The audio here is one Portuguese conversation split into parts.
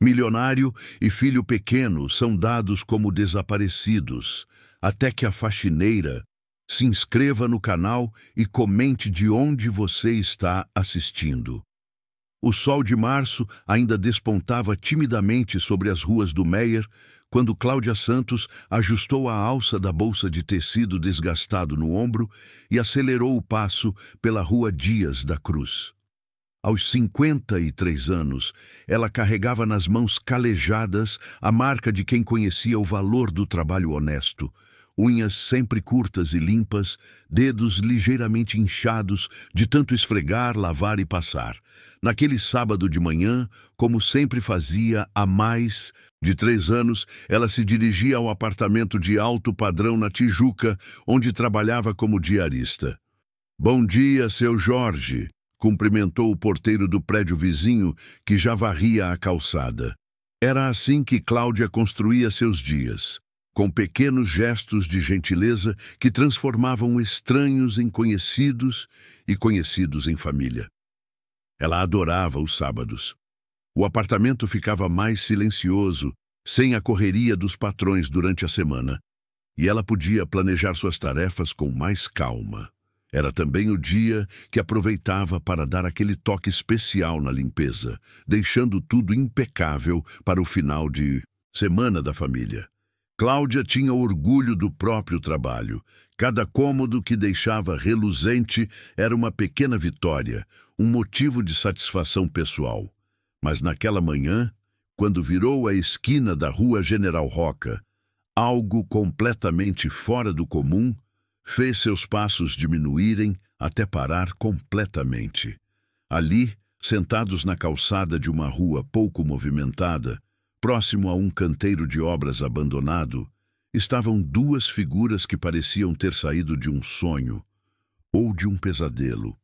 Milionário e filho pequeno são dados como desaparecidos, até que a faxineira se inscreva no canal e comente de onde você está assistindo. O sol de março ainda despontava timidamente sobre as ruas do Meier quando Cláudia Santos ajustou a alça da bolsa de tecido desgastado no ombro e acelerou o passo pela rua Dias da Cruz. Aos 53 anos, ela carregava nas mãos calejadas a marca de quem conhecia o valor do trabalho honesto. Unhas sempre curtas e limpas, dedos ligeiramente inchados de tanto esfregar, lavar e passar. Naquele sábado de manhã, como sempre fazia há mais de 3 anos, ela se dirigia ao apartamento de alto padrão na Tijuca, onde trabalhava como diarista. "Bom dia, seu Jorge", cumprimentou o porteiro do prédio vizinho, que já varria a calçada. Era assim que Cláudia construía seus dias, com pequenos gestos de gentileza que transformavam estranhos em conhecidos e conhecidos em família. Ela adorava os sábados. O apartamento ficava mais silencioso, sem a correria dos patrões durante a semana, e ela podia planejar suas tarefas com mais calma. Era também o dia que aproveitava para dar aquele toque especial na limpeza, deixando tudo impecável para o final de semana da família. Cláudia tinha orgulho do próprio trabalho. Cada cômodo que deixava reluzente era uma pequena vitória, um motivo de satisfação pessoal. Mas naquela manhã, quando virou a esquina da rua General Roca, algo completamente fora do comum fez seus passos diminuírem até parar completamente. Ali, sentados na calçada de uma rua pouco movimentada, próximo a um canteiro de obras abandonado, estavam 2 figuras que pareciam ter saído de um sonho ou de um pesadelo.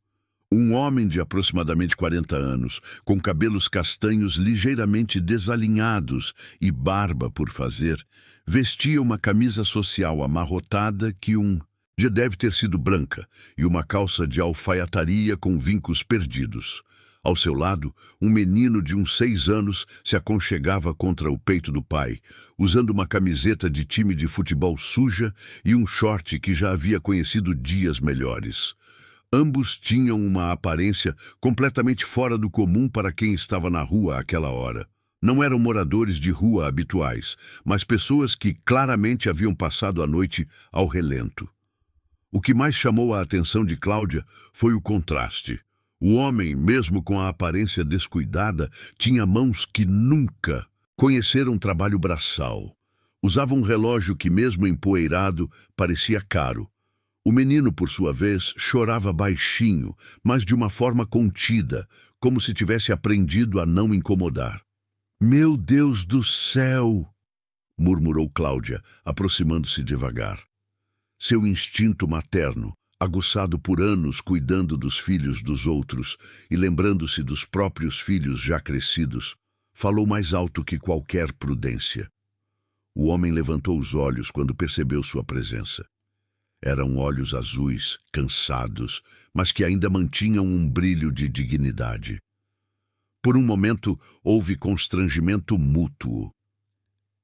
Um homem de aproximadamente 40 anos, com cabelos castanhos ligeiramente desalinhados e barba por fazer, vestia uma camisa social amarrotada que já deve ter sido branca, e uma calça de alfaiataria com vincos perdidos. Ao seu lado, um menino de uns 6 anos se aconchegava contra o peito do pai, usando uma camiseta de time de futebol suja e um short que já havia conhecido dias melhores. Ambos tinham uma aparência completamente fora do comum para quem estava na rua àquela hora. Não eram moradores de rua habituais, mas pessoas que claramente haviam passado a noite ao relento. O que mais chamou a atenção de Cláudia foi o contraste. O homem, mesmo com a aparência descuidada, tinha mãos que nunca conheceram trabalho braçal. Usava um relógio que, mesmo empoeirado, parecia caro. O menino, por sua vez, chorava baixinho, mas de uma forma contida, como se tivesse aprendido a não incomodar. "Meu Deus do céu!" murmurou Cláudia, aproximando-se devagar. Seu instinto materno, aguçado por anos cuidando dos filhos dos outros e lembrando-se dos próprios filhos já crescidos, falou mais alto que qualquer prudência. O homem levantou os olhos quando percebeu sua presença. Eram olhos azuis, cansados, mas que ainda mantinham um brilho de dignidade. Por um momento, houve constrangimento mútuo.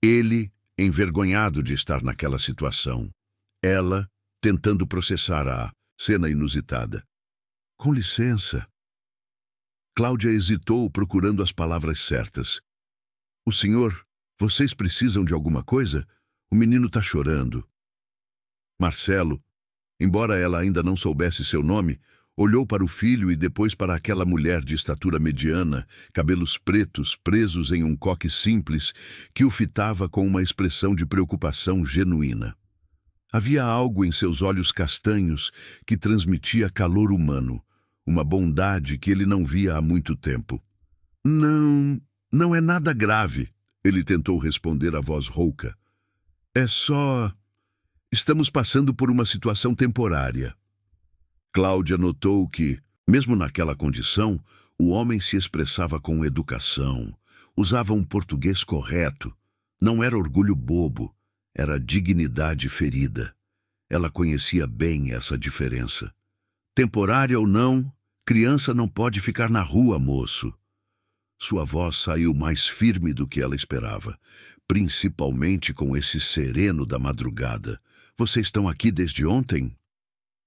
Ele, envergonhado de estar naquela situação. Ela, tentando processar a cena inusitada. "Com licença." Cláudia hesitou, procurando as palavras certas. Vocês precisam de alguma coisa? O menino está chorando." Marcelo, embora ela ainda não soubesse seu nome, olhou para o filho e depois para aquela mulher de estatura mediana, cabelos pretos presos em um coque simples, que o fitava com uma expressão de preocupação genuína. Havia algo em seus olhos castanhos que transmitia calor humano, uma bondade que ele não via há muito tempo. Não é nada grave", ele tentou responder a voz rouca. "É só... estamos passando por uma situação temporária." Cláudia notou que, mesmo naquela condição, o homem se expressava com educação, usava um português correto. Não era orgulho bobo. Era dignidade ferida. Ela conhecia bem essa diferença. "Temporária ou não, criança não pode ficar na rua, moço." Sua voz saiu mais firme do que ela esperava, principalmente com esse sereno da madrugada. Vocês estão aqui desde ontem?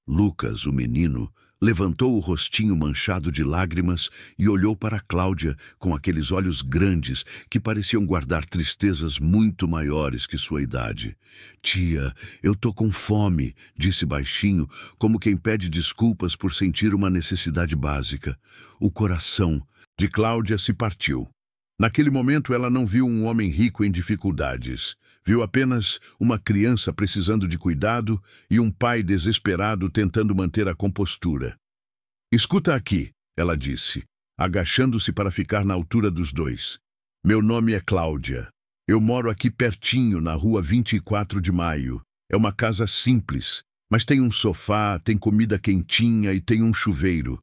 Lucas, o menino, levantou o rostinho manchado de lágrimas e olhou para Cláudia com aqueles olhos grandes que pareciam guardar tristezas muito maiores que sua idade. Tia, eu tô com fome, disse baixinho, como quem pede desculpas por sentir uma necessidade básica. O coração de Cláudia se partiu. Naquele momento ela não viu um homem rico em dificuldades. Viu apenas uma criança precisando de cuidado e um pai desesperado tentando manter a compostura. Escuta aqui, ela disse, agachando-se para ficar na altura dos dois. Meu nome é Cláudia. Eu moro aqui pertinho, na rua 24 de Maio. É uma casa simples, mas tem um sofá, tem comida quentinha e tem um chuveiro.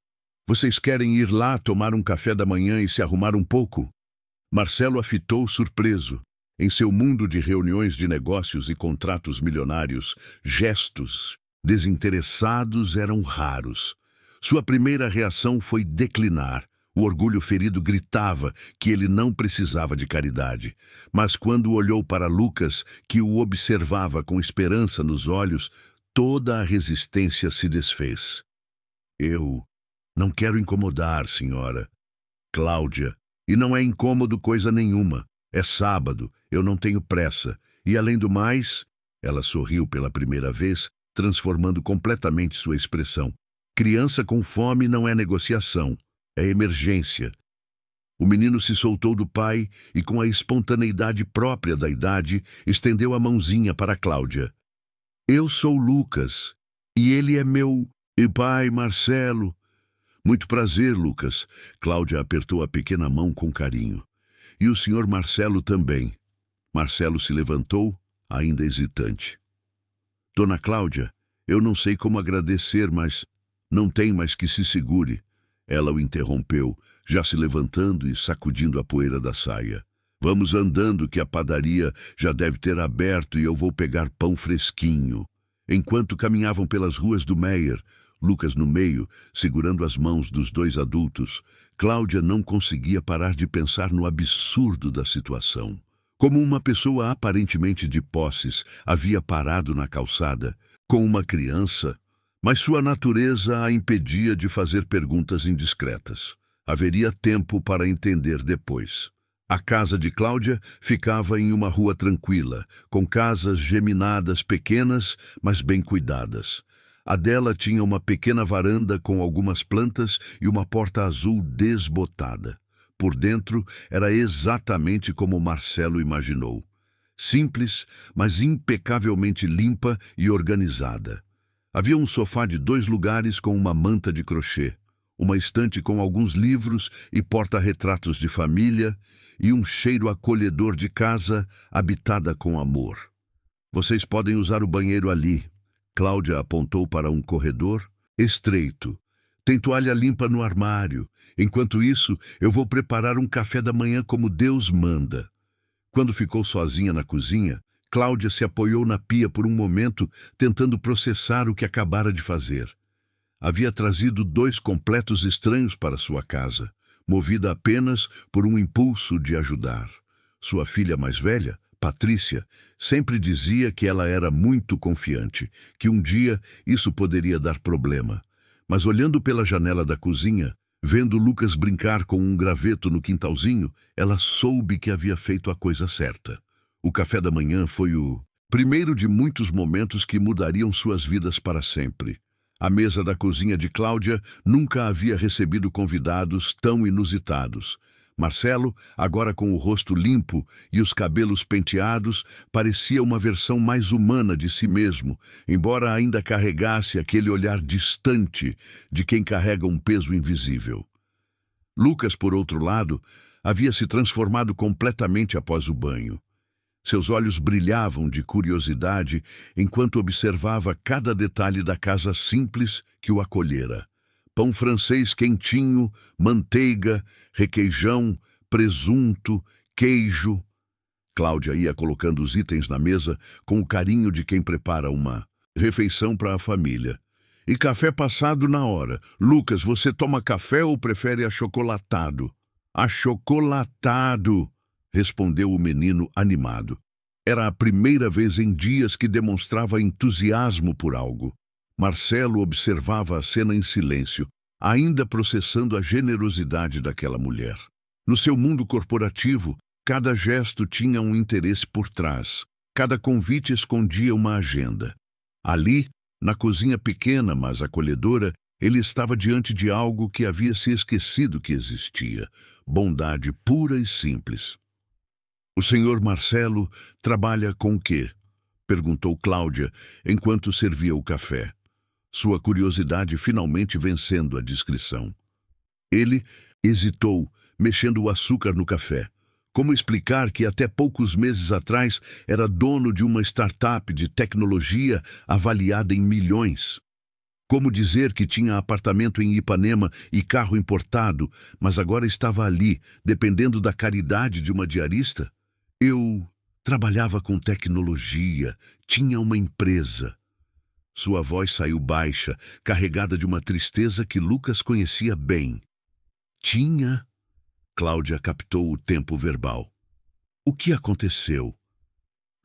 Vocês querem ir lá tomar um café da manhã e se arrumar um pouco? Marcelo a fitou surpreso. Em seu mundo de reuniões de negócios e contratos milionários, gestos desinteressados eram raros. Sua primeira reação foi declinar. O orgulho ferido gritava que ele não precisava de caridade. Mas quando olhou para Lucas, que o observava com esperança nos olhos, toda a resistência se desfez. Eu não quero incomodar, senhora. Cláudia, e não é incômodo coisa nenhuma. É sábado, eu não tenho pressa. E além do mais, ela sorriu pela primeira vez, transformando completamente sua expressão. Criança com fome não é negociação, é emergência. O menino se soltou do pai e, com a espontaneidade própria da idade, estendeu a mãozinha para Cláudia. Eu sou Lucas, e ele é meu pai, Marcelo. Muito prazer, Lucas. Cláudia apertou a pequena mão com carinho. E o senhor Marcelo também. Marcelo se levantou, ainda hesitante. Dona Cláudia, eu não sei como agradecer, mas não tem mais que se segure. Ela o interrompeu, já se levantando e sacudindo a poeira da saia. Vamos andando que a padaria já deve ter aberto e eu vou pegar pão fresquinho. Enquanto caminhavam pelas ruas do Meier, Lucas no meio, segurando as mãos dos dois adultos, Cláudia não conseguia parar de pensar no absurdo da situação. Como uma pessoa aparentemente de posses havia parado na calçada, com uma criança, mas sua natureza a impedia de fazer perguntas indiscretas. Haveria tempo para entender depois. A casa de Cláudia ficava em uma rua tranquila, com casas geminadas pequenas, mas bem cuidadas. A dela tinha uma pequena varanda com algumas plantas e uma porta azul desbotada. Por dentro, era exatamente como Marcelo imaginou. Simples, mas impecavelmente limpa e organizada. Havia um sofá de 2 lugares com uma manta de crochê, uma estante com alguns livros e porta-retratos de família e um cheiro acolhedor de casa habitada com amor. Vocês podem usar o banheiro ali. Cláudia apontou para um corredor estreito. Tem toalha limpa no armário. Enquanto isso, eu vou preparar um café da manhã como Deus manda. Quando ficou sozinha na cozinha, Cláudia se apoiou na pia por um momento, tentando processar o que acabara de fazer. Havia trazido 2 completos estranhos para sua casa, movida apenas por um impulso de ajudar. Sua filha mais velha, Patrícia, sempre dizia que ela era muito confiante, que um dia isso poderia dar problema. Mas olhando pela janela da cozinha, vendo Lucas brincar com um graveto no quintalzinho, ela soube que havia feito a coisa certa. O café da manhã foi o primeiro de muitos momentos que mudariam suas vidas para sempre. A mesa da cozinha de Cláudia nunca havia recebido convidados tão inusitados. Marcelo, agora com o rosto limpo e os cabelos penteados, parecia uma versão mais humana de si mesmo, embora ainda carregasse aquele olhar distante de quem carrega um peso invisível. Lucas, por outro lado, havia se transformado completamente após o banho. Seus olhos brilhavam de curiosidade enquanto observava cada detalhe da casa simples que o acolhera. Pão francês quentinho, manteiga, requeijão, presunto, queijo. Cláudia ia colocando os itens na mesa com o carinho de quem prepara uma refeição para a família. E café passado na hora. Lucas, você toma café ou prefere achocolatado? Achocolatado, respondeu o menino animado. Era a primeira vez em dias que demonstrava entusiasmo por algo. Marcelo observava a cena em silêncio, ainda processando a generosidade daquela mulher. No seu mundo corporativo, cada gesto tinha um interesse por trás. Cada convite escondia uma agenda. Ali, na cozinha pequena, mas acolhedora, ele estava diante de algo que havia se esquecido que existia. Bondade pura e simples. "O senhor Marcelo trabalha com o quê?" perguntou Cláudia, enquanto servia o café. Sua curiosidade finalmente vencendo a discrição. Ele hesitou, mexendo o açúcar no café. Como explicar que até poucos meses atrás era dono de uma startup de tecnologia avaliada em milhões? Como dizer que tinha apartamento em Ipanema e carro importado, mas agora estava ali, dependendo da caridade de uma diarista? "Eu trabalhava com tecnologia, tinha uma empresa." Sua voz saiu baixa, carregada de uma tristeza que Lucas conhecia bem. "Tinha?" Cláudia captou o tempo verbal. "O que aconteceu?"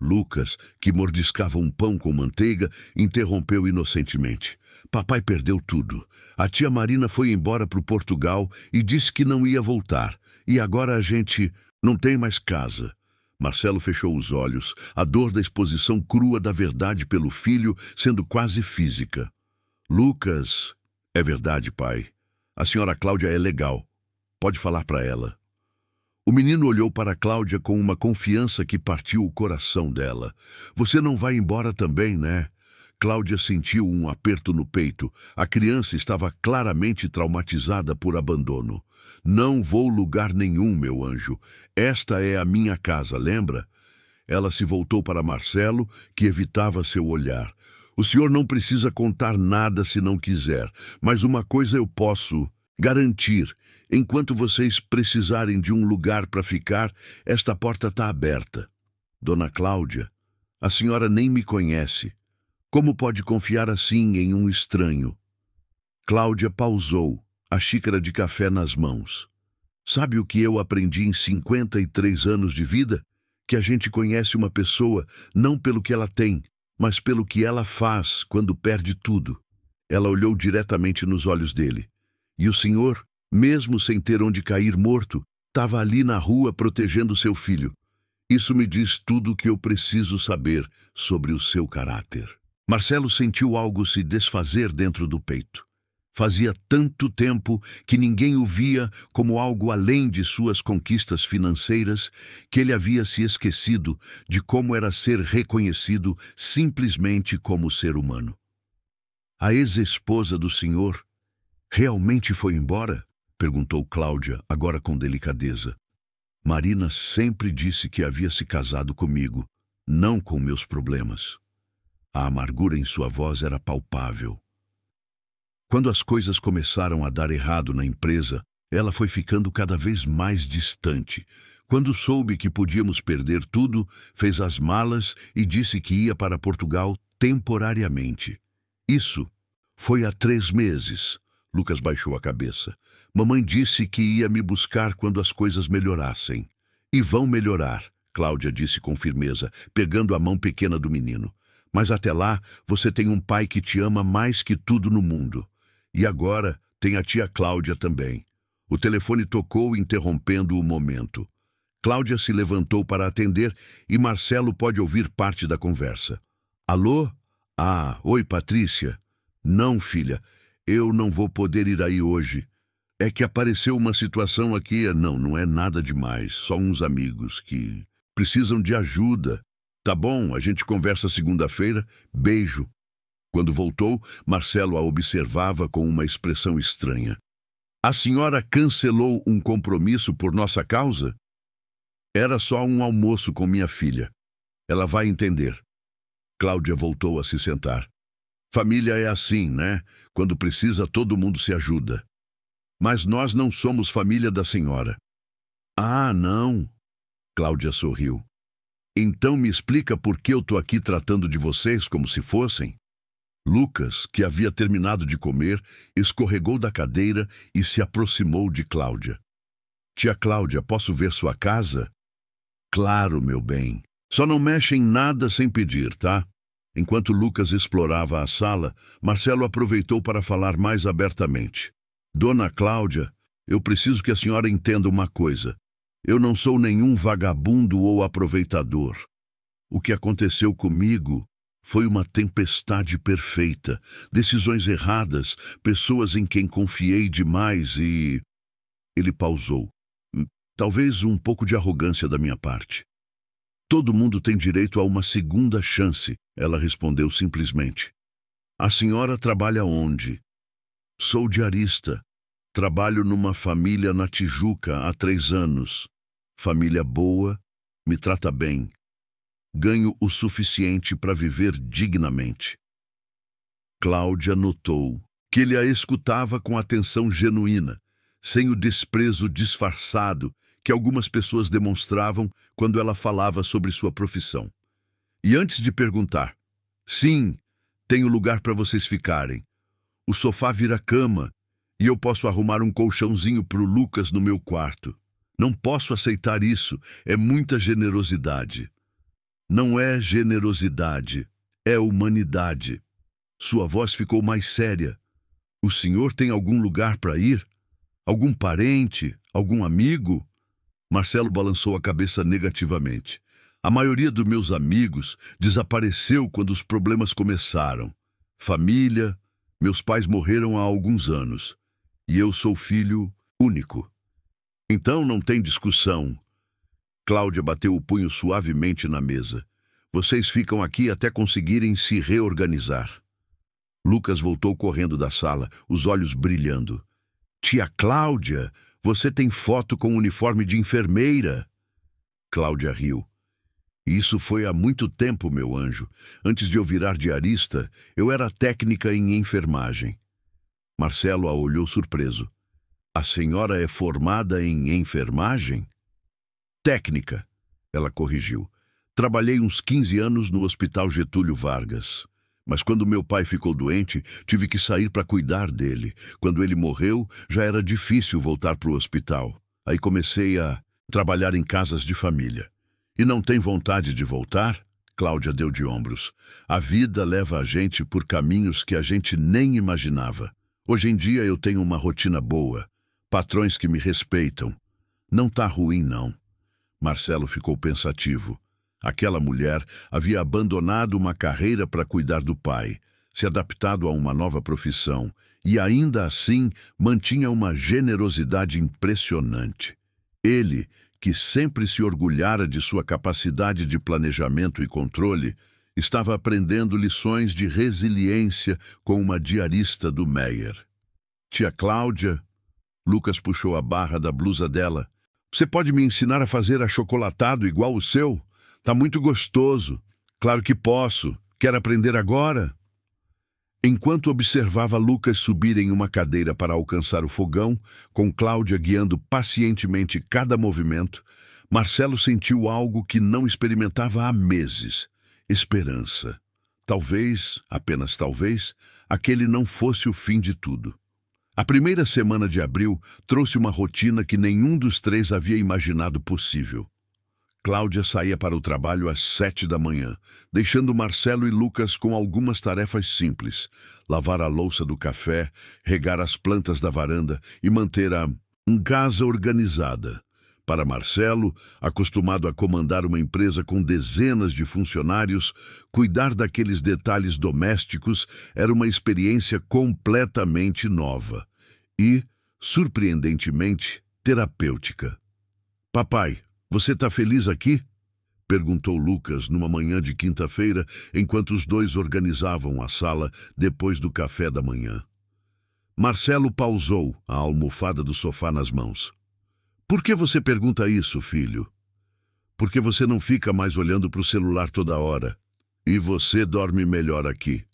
Lucas, que mordiscava um pão com manteiga, interrompeu inocentemente. "Papai perdeu tudo. A tia Marina foi embora para o Portugal e disse que não ia voltar. E agora a gente não tem mais casa." Marcelo fechou os olhos, a dor da exposição crua da verdade pelo filho sendo quase física. "Lucas, é verdade, pai. A senhora Cláudia é legal. Pode falar para ela." O menino olhou para Cláudia com uma confiança que partiu o coração dela. "Você não vai embora também, né?" Cláudia sentiu um aperto no peito. A criança estava claramente traumatizada por abandono. "Não vou lugar nenhum, meu anjo. Esta é a minha casa, lembra?" Ela se voltou para Marcelo, que evitava seu olhar. "O senhor não precisa contar nada se não quiser, mas uma coisa eu posso garantir. Enquanto vocês precisarem de um lugar para ficar, esta porta está aberta." "Dona Cláudia, a senhora nem me conhece. Como pode confiar assim em um estranho?" Cláudia pausou, a xícara de café nas mãos. "Sabe o que eu aprendi em 53 anos de vida? Que a gente conhece uma pessoa não pelo que ela tem, mas pelo que ela faz quando perde tudo." Ela olhou diretamente nos olhos dele. "E o senhor, mesmo sem ter onde cair morto, estava ali na rua protegendo seu filho. Isso me diz tudo o que eu preciso saber sobre o seu caráter." Marcelo sentiu algo se desfazer dentro do peito. Fazia tanto tempo que ninguém o via como algo além de suas conquistas financeiras que ele havia se esquecido de como era ser reconhecido simplesmente como ser humano. "A ex-esposa do senhor realmente foi embora?" perguntou Cláudia, agora com delicadeza. "Marina sempre disse que havia se casado comigo, não com meus problemas." A amargura em sua voz era palpável. Quando as coisas começaram a dar errado na empresa, ela foi ficando cada vez mais distante. Quando soube que podíamos perder tudo, fez as malas e disse que ia para Portugal temporariamente. Isso foi há 3 meses. Lucas baixou a cabeça. "Mamãe disse que ia me buscar quando as coisas melhorassem." "E vão melhorar," Cláudia disse com firmeza, pegando a mão pequena do menino. "Mas até lá, você tem um pai que te ama mais que tudo no mundo. E agora tem a tia Cláudia também." O telefone tocou, interrompendo o momento. Cláudia se levantou para atender e Marcelo pôde ouvir parte da conversa. "Alô? Ah, oi, Patrícia." "Não, filha, eu não vou poder ir aí hoje. É que apareceu uma situação aqui." Não é nada demais, só uns amigos que precisam de ajuda." "Tá bom, a gente conversa segunda-feira. Beijo." Quando voltou, Marcelo a observava com uma expressão estranha. "A senhora cancelou um compromisso por nossa causa?" "Era só um almoço com minha filha. Ela vai entender." Cláudia voltou a se sentar. "Família é assim, né? Quando precisa, todo mundo se ajuda." "Mas nós não somos família da senhora." "Ah, não?" Cláudia sorriu. "Então me explica por que eu tô aqui tratando de vocês como se fossem." Lucas, que havia terminado de comer, escorregou da cadeira e se aproximou de Cláudia. Tia Cláudia, posso ver sua casa? Claro, meu bem. Só não mexe em nada sem pedir, tá? Enquanto Lucas explorava a sala, Marcelo aproveitou para falar mais abertamente. Dona Cláudia, eu preciso que a senhora entenda uma coisa. Eu não sou nenhum vagabundo ou aproveitador. O que aconteceu comigo foi uma tempestade perfeita, decisões erradas, pessoas em quem confiei demais e... Ele pausou. Talvez um pouco de arrogância da minha parte. Todo mundo tem direito a uma segunda chance, ela respondeu simplesmente. A senhora trabalha onde? Sou diarista. Trabalho numa família na Tijuca há 3 anos. Família boa, me trata bem. Ganho o suficiente para viver dignamente. Cláudia notou que ele a escutava com atenção genuína, sem o desprezo disfarçado que algumas pessoas demonstravam quando ela falava sobre sua profissão. E antes de perguntar, sim, tenho lugar para vocês ficarem. O sofá vira cama e eu posso arrumar um colchãozinho para o Lucas no meu quarto. Não posso aceitar isso, é muita generosidade. Não é generosidade, é humanidade. Sua voz ficou mais séria. O senhor tem algum lugar para ir? Algum parente? Algum amigo? Marcelo balançou a cabeça negativamente. A maioria dos meus amigos desapareceu quando os problemas começaram. Família, meus pais morreram há alguns anos. E eu sou filho único. Então não tem discussão. Cláudia bateu o punho suavemente na mesa. Vocês ficam aqui até conseguirem se reorganizar. Lucas voltou correndo da sala, os olhos brilhando. Tia Cláudia, você tem foto com uniforme de enfermeira. Cláudia riu. Isso foi há muito tempo, meu anjo. Antes de eu virar diarista, eu era técnica em enfermagem. Marcelo a olhou surpreso. A senhora é formada em enfermagem? Técnica, ela corrigiu. Trabalhei uns 15 anos no Hospital Getúlio Vargas. Mas quando meu pai ficou doente, tive que sair para cuidar dele. Quando ele morreu, já era difícil voltar para o hospital. Aí comecei a trabalhar em casas de família. E não tem vontade de voltar? Cláudia deu de ombros. A vida leva a gente por caminhos que a gente nem imaginava. Hoje em dia eu tenho uma rotina boa. Patrões que me respeitam. Não tá ruim, não. Marcelo ficou pensativo. Aquela mulher havia abandonado uma carreira para cuidar do pai, se adaptado a uma nova profissão e, ainda assim, mantinha uma generosidade impressionante. Ele, que sempre se orgulhara de sua capacidade de planejamento e controle, estava aprendendo lições de resiliência com uma diarista do Meyer. Tia Cláudia, Lucas puxou a barra da blusa dela. Você pode me ensinar a fazer achocolatado igual o seu? Tá muito gostoso. Claro que posso. Quer aprender agora? Enquanto observava Lucas subir em uma cadeira para alcançar o fogão, com Cláudia guiando pacientemente cada movimento, Marcelo sentiu algo que não experimentava há meses. Esperança. Talvez, apenas talvez, aquele não fosse o fim de tudo. A primeira semana de abril trouxe uma rotina que nenhum dos três havia imaginado possível. Cláudia saía para o trabalho às 7 da manhã, deixando Marcelo e Lucas com algumas tarefas simples: lavar a louça do café, regar as plantas da varanda e manter a casa organizada. Para Marcelo, acostumado a comandar uma empresa com dezenas de funcionários, cuidar daqueles detalhes domésticos era uma experiência completamente nova e, surpreendentemente, terapêutica. Papai, você está feliz aqui? Perguntou Lucas numa manhã de quinta-feira, enquanto os dois organizavam a sala depois do café da manhã. Marcelo pausou, a almofada do sofá nas mãos. Por que você pergunta isso, filho? Porque você não fica mais olhando para o celular toda hora. E você dorme melhor aqui.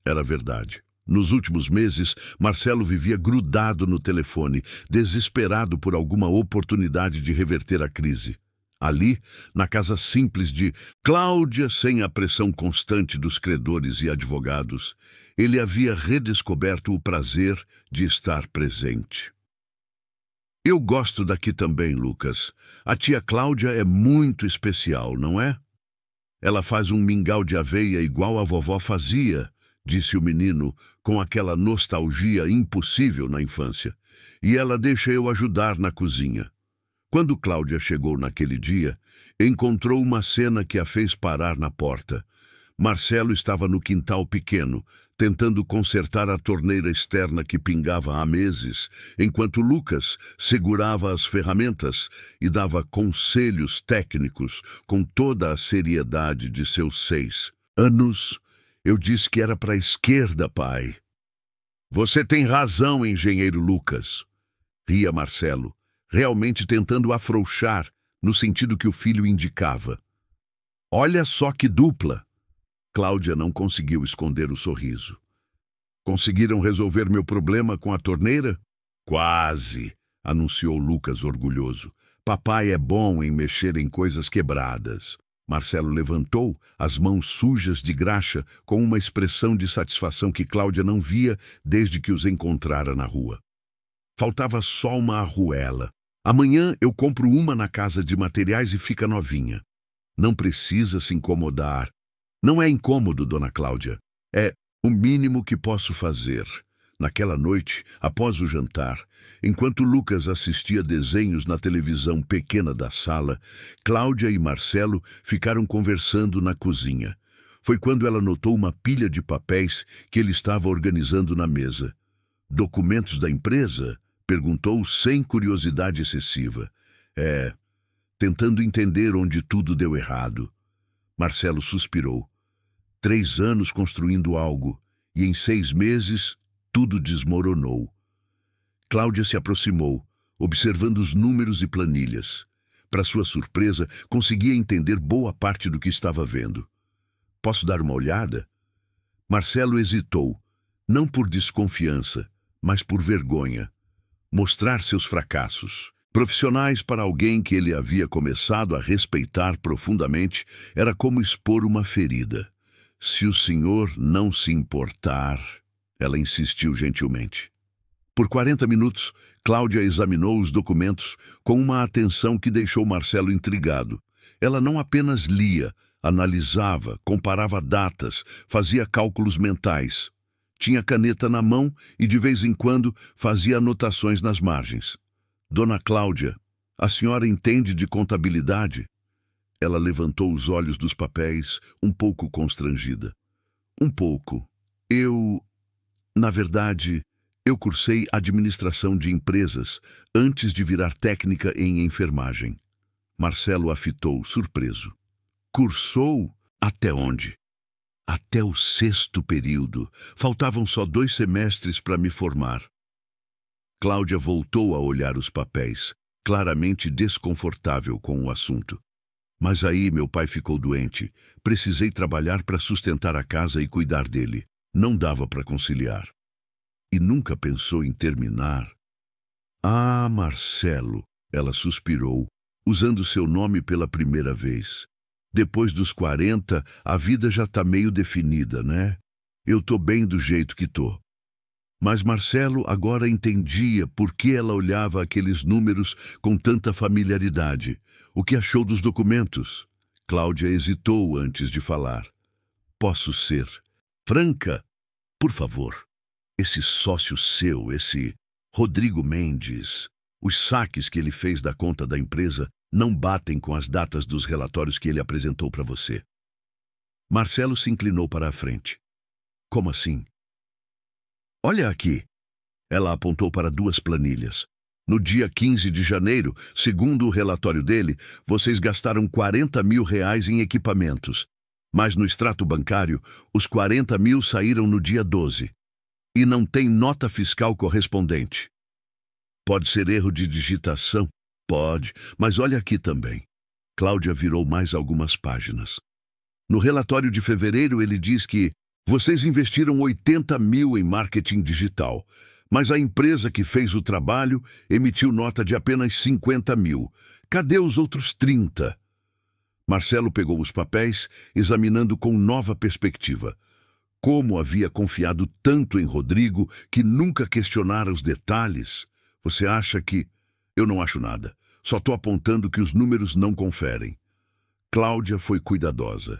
Era verdade. Nos últimos meses, Marcelo vivia grudado no telefone, desesperado por alguma oportunidade de reverter a crise. Ali, na casa simples de Cláudia, sem a pressão constante dos credores e advogados, ele havia redescoberto o prazer de estar presente. Eu gosto daqui também, Lucas. A tia Cláudia é muito especial, não é? Ela faz um mingau de aveia igual a vovó fazia, disse o menino, com aquela nostalgia impossível na infância. E ela deixa eu ajudar na cozinha. Quando Cláudia chegou naquele dia, encontrou uma cena que a fez parar na porta. Marcelo estava no quintal pequeno, tentando consertar a torneira externa que pingava há meses, enquanto Lucas segurava as ferramentas e dava conselhos técnicos com toda a seriedade de seus 6 anos. Eu disse que era para a esquerda, pai. Você tem razão, engenheiro Lucas, ria Marcelo, realmente tentando afrouxar no sentido que o filho indicava. Olha só que dupla! Cláudia não conseguiu esconder o sorriso. Conseguiram resolver meu problema com a torneira? Quase, anunciou Lucas orgulhoso. Papai é bom em mexer em coisas quebradas. Marcelo levantou as mãos sujas de graxa com uma expressão de satisfação que Cláudia não via desde que os encontrara na rua. Faltava só uma arruela. Amanhã eu compro uma na casa de materiais e fica novinha. Não precisa se incomodar. Não é incômodo, dona Cláudia. É o mínimo que posso fazer. Naquela noite, após o jantar, enquanto Lucas assistia desenhos na televisão pequena da sala, Cláudia e Marcelo ficaram conversando na cozinha. Foi quando ela notou uma pilha de papéis que ele estava organizando na mesa. Documentos da empresa? Perguntou sem curiosidade excessiva. Tentando entender onde tudo deu errado. Marcelo suspirou. 3 anos construindo algo, e em 6 meses tudo desmoronou. Cláudia se aproximou, observando os números e planilhas. Para sua surpresa, conseguia entender boa parte do que estava vendo. Posso dar uma olhada? Marcelo hesitou, não por desconfiança, mas por vergonha. Mostrar seus fracassos, profissionais para alguém que ele havia começado a respeitar profundamente, era como expor uma ferida. Se o senhor não se importar, ela insistiu gentilmente. Por 40 minutos, Cláudia examinou os documentos com uma atenção que deixou Marcelo intrigado. Ela não apenas lia, analisava, comparava datas, fazia cálculos mentais. Tinha caneta na mão e, de vez em quando, fazia anotações nas margens. Dona Cláudia, a senhora entende de contabilidade? Ela levantou os olhos dos papéis, um pouco constrangida. Um pouco. Na verdade, eu cursei administração de empresas antes de virar técnica em enfermagem. Marcelo a fitou, surpreso. Cursou? Até onde? Até o 6º período. Faltavam só 2 semestres para me formar. Cláudia voltou a olhar os papéis, claramente desconfortável com o assunto. Mas aí meu pai ficou doente. Precisei trabalhar para sustentar a casa e cuidar dele. Não dava para conciliar. E nunca pensou em terminar? Ah, Marcelo, ela suspirou, usando seu nome pela primeira vez. Depois dos 40, a vida já tá meio definida, né? Eu tô bem do jeito que tô. Mas Marcelo agora entendia por que ela olhava aqueles números com tanta familiaridade. O que achou dos documentos? Cláudia hesitou antes de falar. Posso ser franca? Por favor. Esse sócio seu, esse Rodrigo Mendes, os saques que ele fez da conta da empresa não batem com as datas dos relatórios que ele apresentou para você. Marcelo se inclinou para a frente. Como assim? Olha aqui. Ela apontou para 2 planilhas. No dia 15 de janeiro, segundo o relatório dele, vocês gastaram R$40 mil em equipamentos. Mas no extrato bancário, os 40 mil saíram no dia 12. E não tem nota fiscal correspondente. Pode ser erro de digitação? Pode, mas olha aqui também. Cláudia virou mais algumas páginas. No relatório de fevereiro, ele diz que vocês investiram 80 mil em marketing digital, mas a empresa que fez o trabalho emitiu nota de apenas 50 mil. Cadê os outros 30? Marcelo pegou os papéis, examinando com nova perspectiva. Como havia confiado tanto em Rodrigo que nunca questionara os detalhes? Você acha que... Eu não acho nada. Só estou apontando que os números não conferem. Cláudia foi cuidadosa.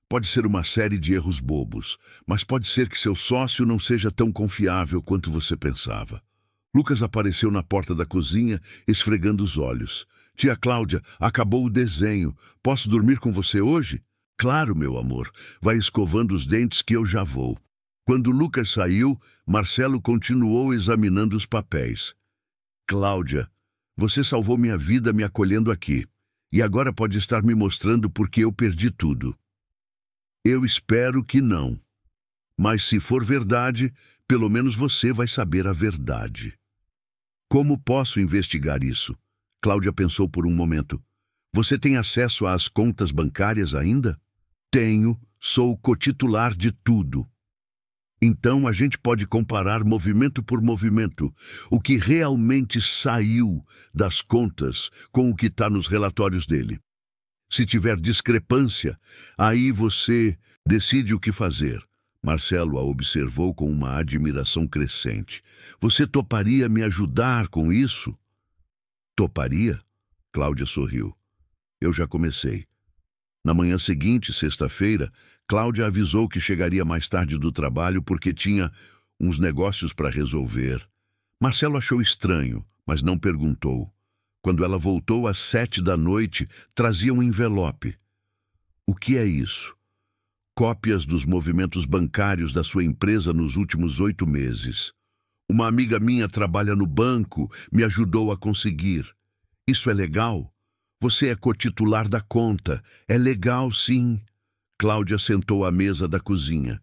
Pode ser uma série de erros bobos, mas pode ser que seu sócio não seja tão confiável quanto você pensava. Lucas apareceu na porta da cozinha, esfregando os olhos. Tia Cláudia, acabou o desenho. Posso dormir com você hoje? Claro, meu amor. Vai escovando os dentes que eu já vou. Quando Lucas saiu, Marcelo continuou examinando os papéis. Cláudia, você salvou minha vida me acolhendo aqui. E agora pode estar me mostrando por que eu perdi tudo. Eu espero que não. Mas se for verdade, pelo menos você vai saber a verdade. Como posso investigar isso? Cláudia pensou por um momento. Você tem acesso às contas bancárias ainda? Tenho, sou cotitular de tudo. Então a gente pode comparar movimento por movimento, o que realmente saiu das contas com o que está nos relatórios dele. Se tiver discrepância, aí você decide o que fazer. Marcelo a observou com uma admiração crescente. Você toparia me ajudar com isso? Toparia? Cláudia sorriu. Eu já comecei. Na manhã seguinte, sexta-feira, Cláudia avisou que chegaria mais tarde do trabalho porque tinha uns negócios para resolver. Marcelo achou estranho, mas não perguntou. Quando ela voltou às 7 da noite, trazia um envelope. O que é isso? Cópias dos movimentos bancários da sua empresa nos últimos 8 meses. Uma amiga minha trabalha no banco, me ajudou a conseguir. Isso é legal? Você é cotitular da conta. É legal, sim. Cláudia sentou à mesa da cozinha.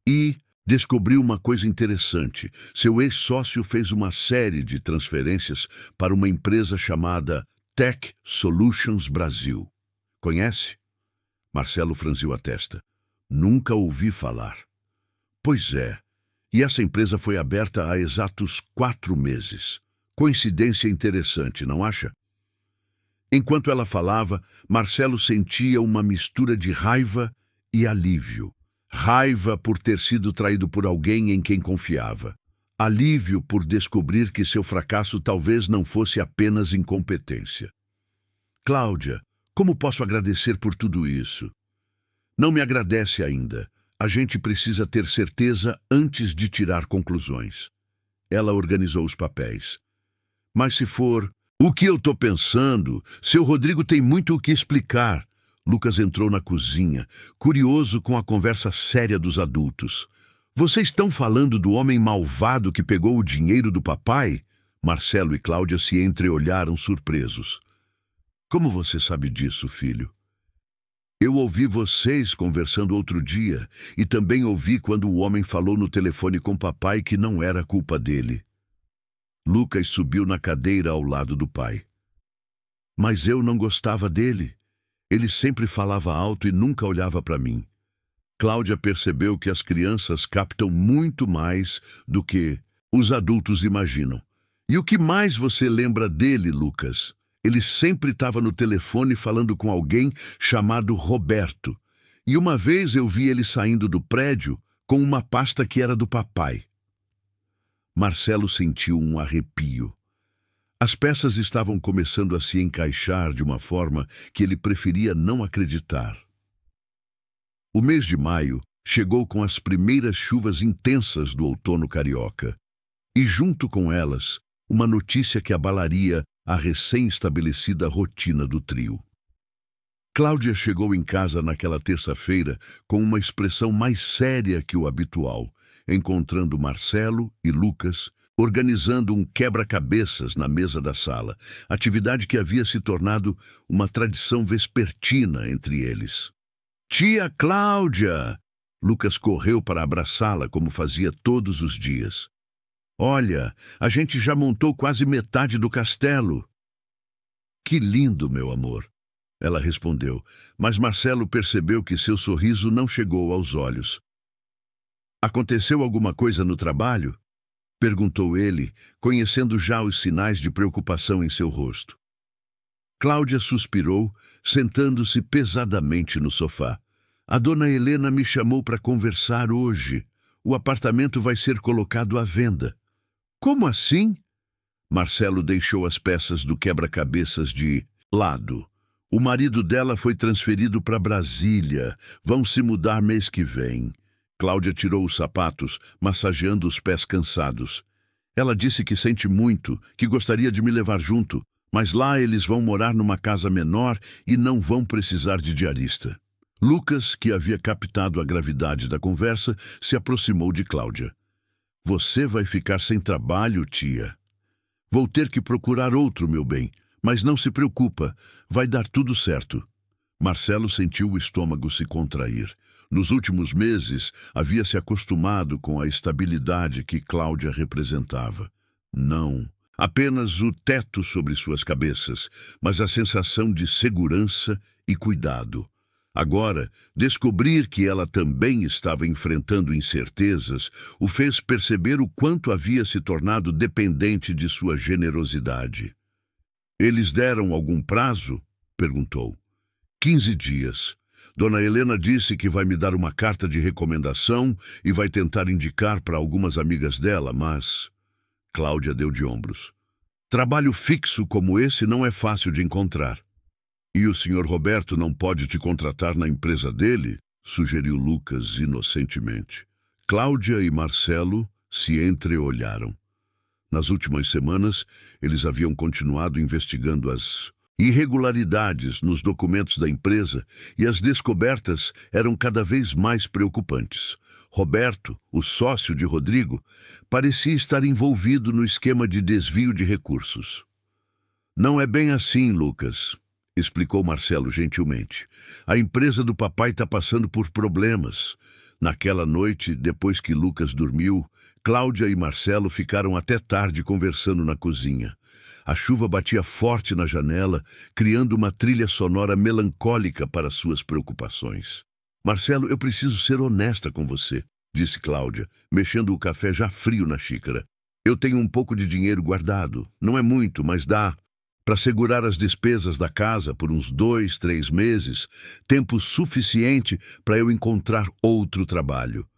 E descobriu uma coisa interessante. Seu ex-sócio fez uma série de transferências para uma empresa chamada Tech Solutions Brasil. Conhece? Marcelo franziu a testa. Nunca ouvi falar. Pois é. E essa empresa foi aberta há exatos 4 meses. Coincidência interessante, não acha? Enquanto ela falava, Marcelo sentia uma mistura de raiva e alívio. Raiva por ter sido traído por alguém em quem confiava. Alívio por descobrir que seu fracasso talvez não fosse apenas incompetência. Cláudia, como posso agradecer por tudo isso? Não me agradece ainda. A gente precisa ter certeza antes de tirar conclusões. Ela organizou os papéis. Mas se for... O que eu estou pensando? Seu Rodrigo tem muito o que explicar. Lucas entrou na cozinha, curioso com a conversa séria dos adultos. Vocês estão falando do homem malvado que pegou o dinheiro do papai? Marcelo e Cláudia se entreolharam surpresos. Como você sabe disso, filho? Eu ouvi vocês conversando outro dia e também ouvi quando o homem falou no telefone com papai que não era culpa dele. Lucas subiu na cadeira ao lado do pai. Mas eu não gostava dele. Ele sempre falava alto e nunca olhava para mim. Cláudia percebeu que as crianças captam muito mais do que os adultos imaginam. E o que mais você lembra dele, Lucas? Ele sempre estava no telefone falando com alguém chamado Roberto. E uma vez eu vi ele saindo do prédio com uma pasta que era do papai. Marcelo sentiu um arrepio. As peças estavam começando a se encaixar de uma forma que ele preferia não acreditar. O mês de maio chegou com as primeiras chuvas intensas do outono carioca. E junto com elas, uma notícia que abalaria a recém-estabelecida rotina do trio. Cláudia chegou em casa naquela terça-feira com uma expressão mais séria que o habitual, encontrando Marcelo e Lucas organizando um quebra-cabeças na mesa da sala, atividade que havia se tornado uma tradição vespertina entre eles. Tia Cláudia! Lucas correu para abraçá-la como fazia todos os dias. Olha, a gente já montou quase metade do castelo. Que lindo, meu amor! Ela respondeu, mas Marcelo percebeu que seu sorriso não chegou aos olhos. Aconteceu alguma coisa no trabalho? Perguntou ele, conhecendo já os sinais de preocupação em seu rosto. Cláudia suspirou, sentando-se pesadamente no sofá. A dona Helena me chamou para conversar hoje. O apartamento vai ser colocado à venda. Como assim? Marcelo deixou as peças do quebra-cabeças de lado. O marido dela foi transferido para Brasília. Vão se mudar mês que vem. Cláudia tirou os sapatos, massageando os pés cansados. Ela disse que sente muito, que gostaria de me levar junto, mas lá eles vão morar numa casa menor e não vão precisar de diarista. Lucas, que havia captado a gravidade da conversa, se aproximou de Cláudia. Você vai ficar sem trabalho, tia. Vou ter que procurar outro, meu bem, mas não se preocupa, vai dar tudo certo. Marcelo sentiu o estômago se contrair. Nos últimos meses, havia se acostumado com a estabilidade que Cláudia representava. Não, apenas o teto sobre suas cabeças, mas a sensação de segurança e cuidado. Agora, descobrir que ela também estava enfrentando incertezas o fez perceber o quanto havia se tornado dependente de sua generosidade. Eles deram algum prazo? Perguntou. 15 dias. Dona Helena disse que vai me dar uma carta de recomendação e vai tentar indicar para algumas amigas dela, mas... Cláudia deu de ombros. Trabalho fixo como esse não é fácil de encontrar. E o senhor Roberto não pode te contratar na empresa dele? Sugeriu Lucas inocentemente. Cláudia e Marcelo se entreolharam. Nas últimas semanas, eles haviam continuado investigando as irregularidades nos documentos da empresa e as descobertas eram cada vez mais preocupantes. Roberto, o sócio de Rodrigo, parecia estar envolvido no esquema de desvio de recursos. Não é bem assim, Lucas, explicou Marcelo gentilmente. A empresa do papai está passando por problemas. Naquela noite, depois que Lucas dormiu, Cláudia e Marcelo ficaram até tarde conversando na cozinha. A chuva batia forte na janela, criando uma trilha sonora melancólica para suas preocupações. Marcelo, eu preciso ser honesta com você, disse Cláudia, mexendo o café já frio na xícara. Eu tenho um pouco de dinheiro guardado. Não é muito, mas dá para segurar as despesas da casa por uns 2, 3 meses, tempo suficiente para eu encontrar outro trabalho.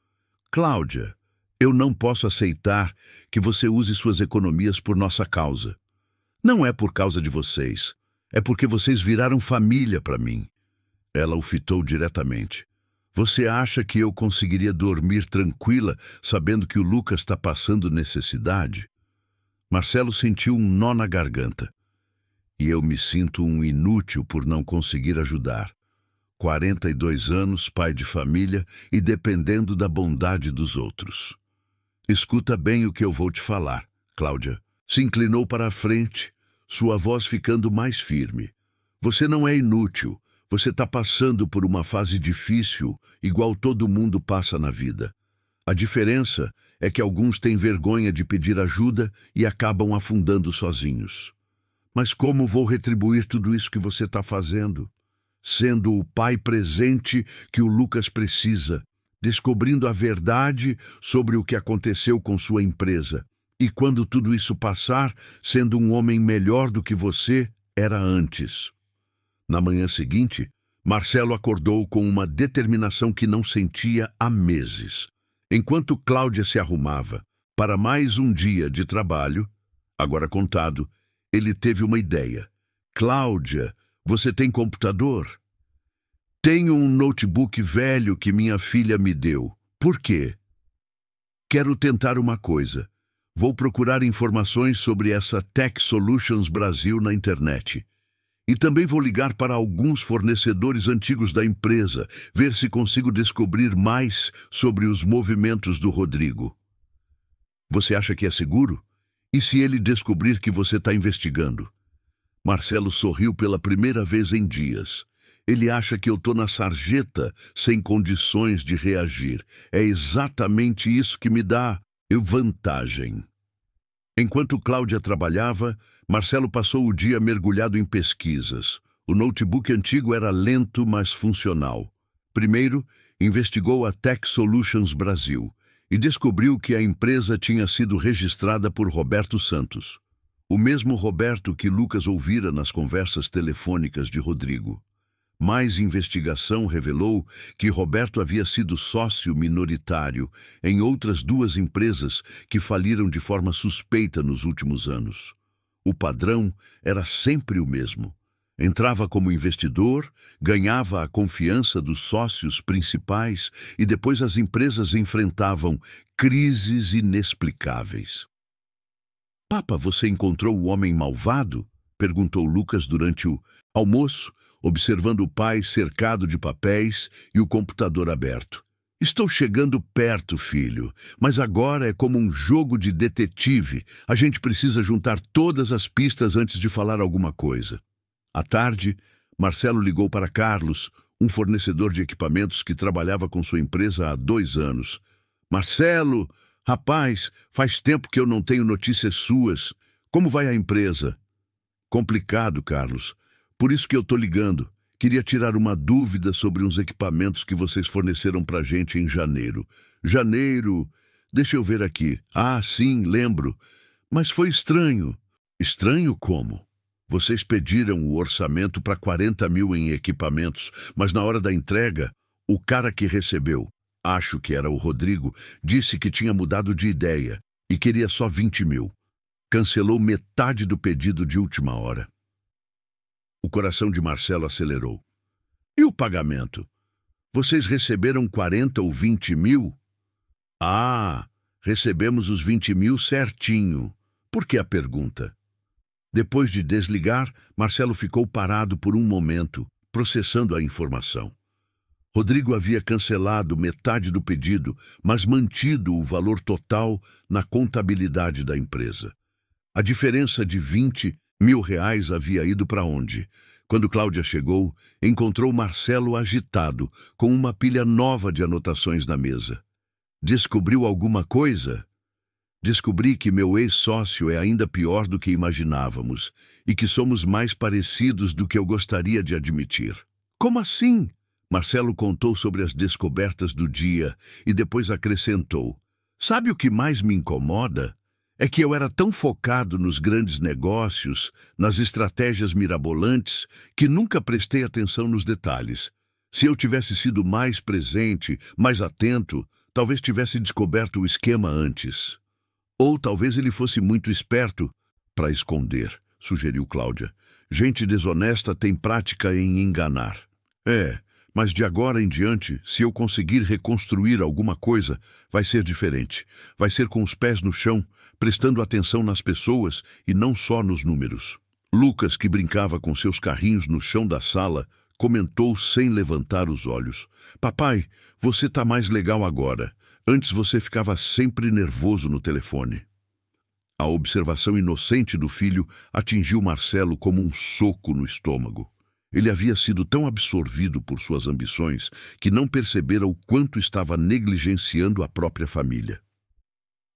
Cláudia, eu não posso aceitar que você use suas economias por nossa causa. Não é por causa de vocês, é porque vocês viraram família para mim. Ela o fitou diretamente. Você acha que eu conseguiria dormir tranquila sabendo que o Lucas está passando necessidade? Marcelo sentiu um nó na garganta. E eu me sinto um inútil por não conseguir ajudar. 42 anos, pai de família e dependendo da bondade dos outros. Escuta bem o que eu vou te falar, Cláudia. Se inclinou para a frente, sua voz ficando mais firme. Você não é inútil. Você está passando por uma fase difícil, igual todo mundo passa na vida. A diferença é que alguns têm vergonha de pedir ajuda e acabam afundando sozinhos. Mas como vou retribuir tudo isso que você está fazendo? Sendo o pai presente que o Lucas precisa, descobrindo a verdade sobre o que aconteceu com sua empresa. E quando tudo isso passar, sendo um homem melhor do que você era antes. Na manhã seguinte, Marcelo acordou com uma determinação que não sentia há meses. Enquanto Cláudia se arrumava para mais um dia de trabalho, agora contado, ele teve uma ideia. Cláudia, você tem computador? Tenho um notebook velho que minha filha me deu. Por quê? Quero tentar uma coisa. Vou procurar informações sobre essa Tech Solutions Brasil na internet. E também vou ligar para alguns fornecedores antigos da empresa, ver se consigo descobrir mais sobre os movimentos do Rodrigo. Você acha que é seguro? E se ele descobrir que você está investigando? Marcelo sorriu pela primeira vez em dias. Ele acha que eu estou na sarjeta, sem condições de reagir. É exatamente isso que me dá vantagem. Enquanto Cláudia trabalhava, Marcelo passou o dia mergulhado em pesquisas. O notebook antigo era lento, mas funcional. Primeiro, investigou a Tech Solutions Brasil e descobriu que a empresa tinha sido registrada por Roberto Santos, o mesmo Roberto que Lucas ouvira nas conversas telefônicas de Rodrigo. Mais investigação revelou que Roberto havia sido sócio minoritário em outras 2 empresas que faliram de forma suspeita nos últimos anos. O padrão era sempre o mesmo. Entrava como investidor, ganhava a confiança dos sócios principais e depois as empresas enfrentavam crises inexplicáveis. Papa, você encontrou o homem malvado? Perguntou Lucas durante o almoço, observando o pai cercado de papéis e o computador aberto. Estou chegando perto, filho, mas agora é como um jogo de detetive. A gente precisa juntar todas as pistas antes de falar alguma coisa. À tarde, Marcelo ligou para Carlos, um fornecedor de equipamentos que trabalhava com sua empresa há 2 anos. Marcelo, rapaz, faz tempo que eu não tenho notícias suas. Como vai a empresa? Complicado, Carlos. Por isso que eu estou ligando. Queria tirar uma dúvida sobre uns equipamentos que vocês forneceram para a gente em janeiro. Janeiro? Deixa eu ver aqui. Ah, sim, lembro. Mas foi estranho. Estranho como? Vocês pediram o orçamento para 40 mil em equipamentos, mas na hora da entrega, o cara que recebeu, acho que era o Rodrigo, disse que tinha mudado de ideia e queria só 20 mil. Cancelou metade do pedido de última hora. O coração de Marcelo acelerou. E o pagamento? Vocês receberam 40 ou 20 mil? Ah, recebemos os 20 mil certinho. Por que a pergunta? Depois de desligar, Marcelo ficou parado por um momento, processando a informação. Rodrigo havia cancelado metade do pedido, mas mantido o valor total na contabilidade da empresa. A diferença de 20 mil reais havia ido para onde? Quando Cláudia chegou, encontrou Marcelo agitado, com uma pilha nova de anotações na mesa. Descobriu alguma coisa? Descobri que meu ex-sócio é ainda pior do que imaginávamos e que somos mais parecidos do que eu gostaria de admitir. Como assim? Marcelo contou sobre as descobertas do dia e depois acrescentou. Sabe o que mais me incomoda? É que eu era tão focado nos grandes negócios, nas estratégias mirabolantes, que nunca prestei atenção nos detalhes. Se eu tivesse sido mais presente, mais atento, talvez tivesse descoberto o esquema antes. Ou talvez ele fosse muito esperto para esconder, sugeriu Cláudia. Gente desonesta tem prática em enganar. Mas de agora em diante, se eu conseguir reconstruir alguma coisa, vai ser diferente. Vai ser com os pés no chão, prestando atenção nas pessoas e não só nos números. Lucas, que brincava com seus carrinhos no chão da sala, comentou sem levantar os olhos. Papai, você tá mais legal agora. Antes você ficava sempre nervoso no telefone. A observação inocente do filho atingiu Marcelo como um soco no estômago. Ele havia sido tão absorvido por suas ambições que não percebera o quanto estava negligenciando a própria família.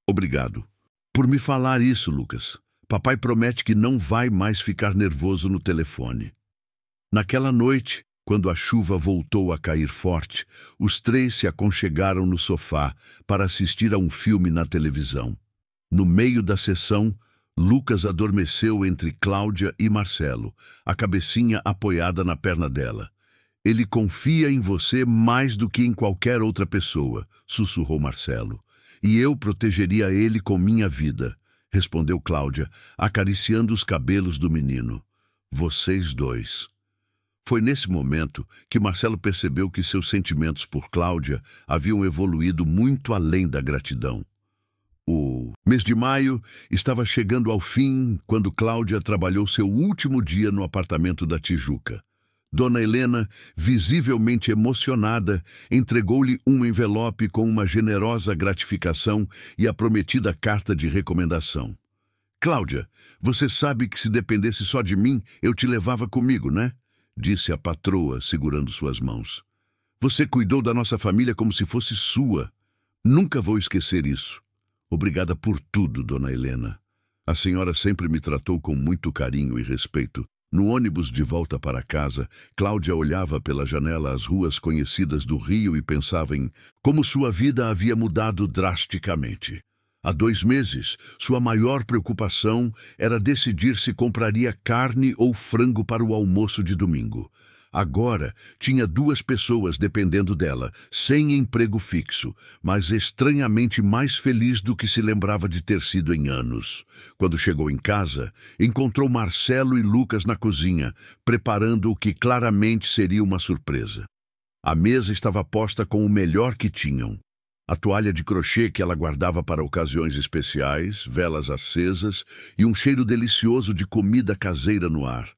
Obrigado por me falar isso, Lucas. Papai promete que não vai mais ficar nervoso no telefone. Naquela noite, quando a chuva voltou a cair forte, os 3 se aconchegaram no sofá para assistir a um filme na televisão. No meio da sessão, Lucas adormeceu entre Cláudia e Marcelo, a cabecinha apoiada na perna dela. Ele confia em você mais do que em qualquer outra pessoa, sussurrou Marcelo. E eu protegeria ele com minha vida, respondeu Cláudia, acariciando os cabelos do menino. Vocês 2. Foi nesse momento que Marcelo percebeu que seus sentimentos por Cláudia haviam evoluído muito além da gratidão. O mês de maio estava chegando ao fim quando Cláudia trabalhou seu último dia no apartamento da Tijuca. Dona Helena, visivelmente emocionada, entregou-lhe um envelope com uma generosa gratificação e a prometida carta de recomendação. Cláudia, você sabe que se dependesse só de mim, eu te levava comigo, né? Disse a patroa, segurando suas mãos. Você cuidou da nossa família como se fosse sua. Nunca vou esquecer isso. Obrigada por tudo, Dona Helena. A senhora sempre me tratou com muito carinho e respeito. No ônibus de volta para casa, Cláudia olhava pela janela as ruas conhecidas do Rio e pensava em como sua vida havia mudado drasticamente. Há 2 meses, sua maior preocupação era decidir se compraria carne ou frango para o almoço de domingo. Agora, tinha 2 pessoas dependendo dela, sem emprego fixo, mas estranhamente mais feliz do que se lembrava de ter sido em anos. Quando chegou em casa, encontrou Marcelo e Lucas na cozinha, preparando o que claramente seria uma surpresa. A mesa estava posta com o melhor que tinham. A toalha de crochê que ela guardava para ocasiões especiais, velas acesas e um cheiro delicioso de comida caseira no ar.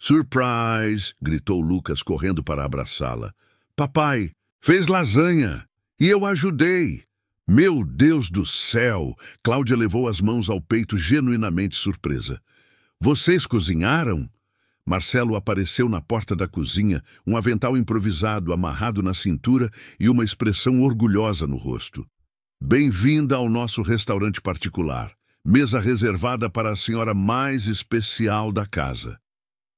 "Surprise!" gritou Lucas, correndo para abraçá-la. "Papai fez lasanha e eu ajudei." "Meu Deus do céu!" Cláudia levou as mãos ao peito, genuinamente surpresa. "Vocês cozinharam?" Marcelo apareceu na porta da cozinha, um avental improvisado amarrado na cintura e uma expressão orgulhosa no rosto. "Bem-vinda ao nosso restaurante particular. Mesa reservada para a senhora mais especial da casa."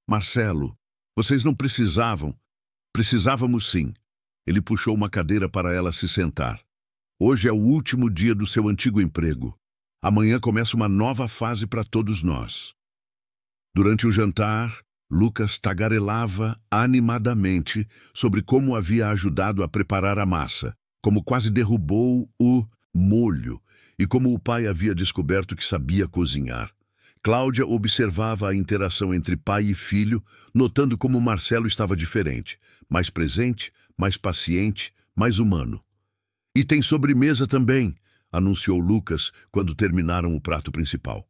"Marcelo, vocês não precisavam." "Precisávamos sim." Ele puxou uma cadeira para ela se sentar. "Hoje é o último dia do seu antigo emprego. Amanhã começa uma nova fase para todos nós." Durante o jantar, Lucas tagarelava animadamente sobre como havia ajudado a preparar a massa, como quase derrubou o molho e como o pai havia descoberto que sabia cozinhar. Cláudia observava a interação entre pai e filho, notando como Marcelo estava diferente, mais presente, mais paciente, mais humano. "E tem sobremesa também", anunciou Lucas quando terminaram o prato principal.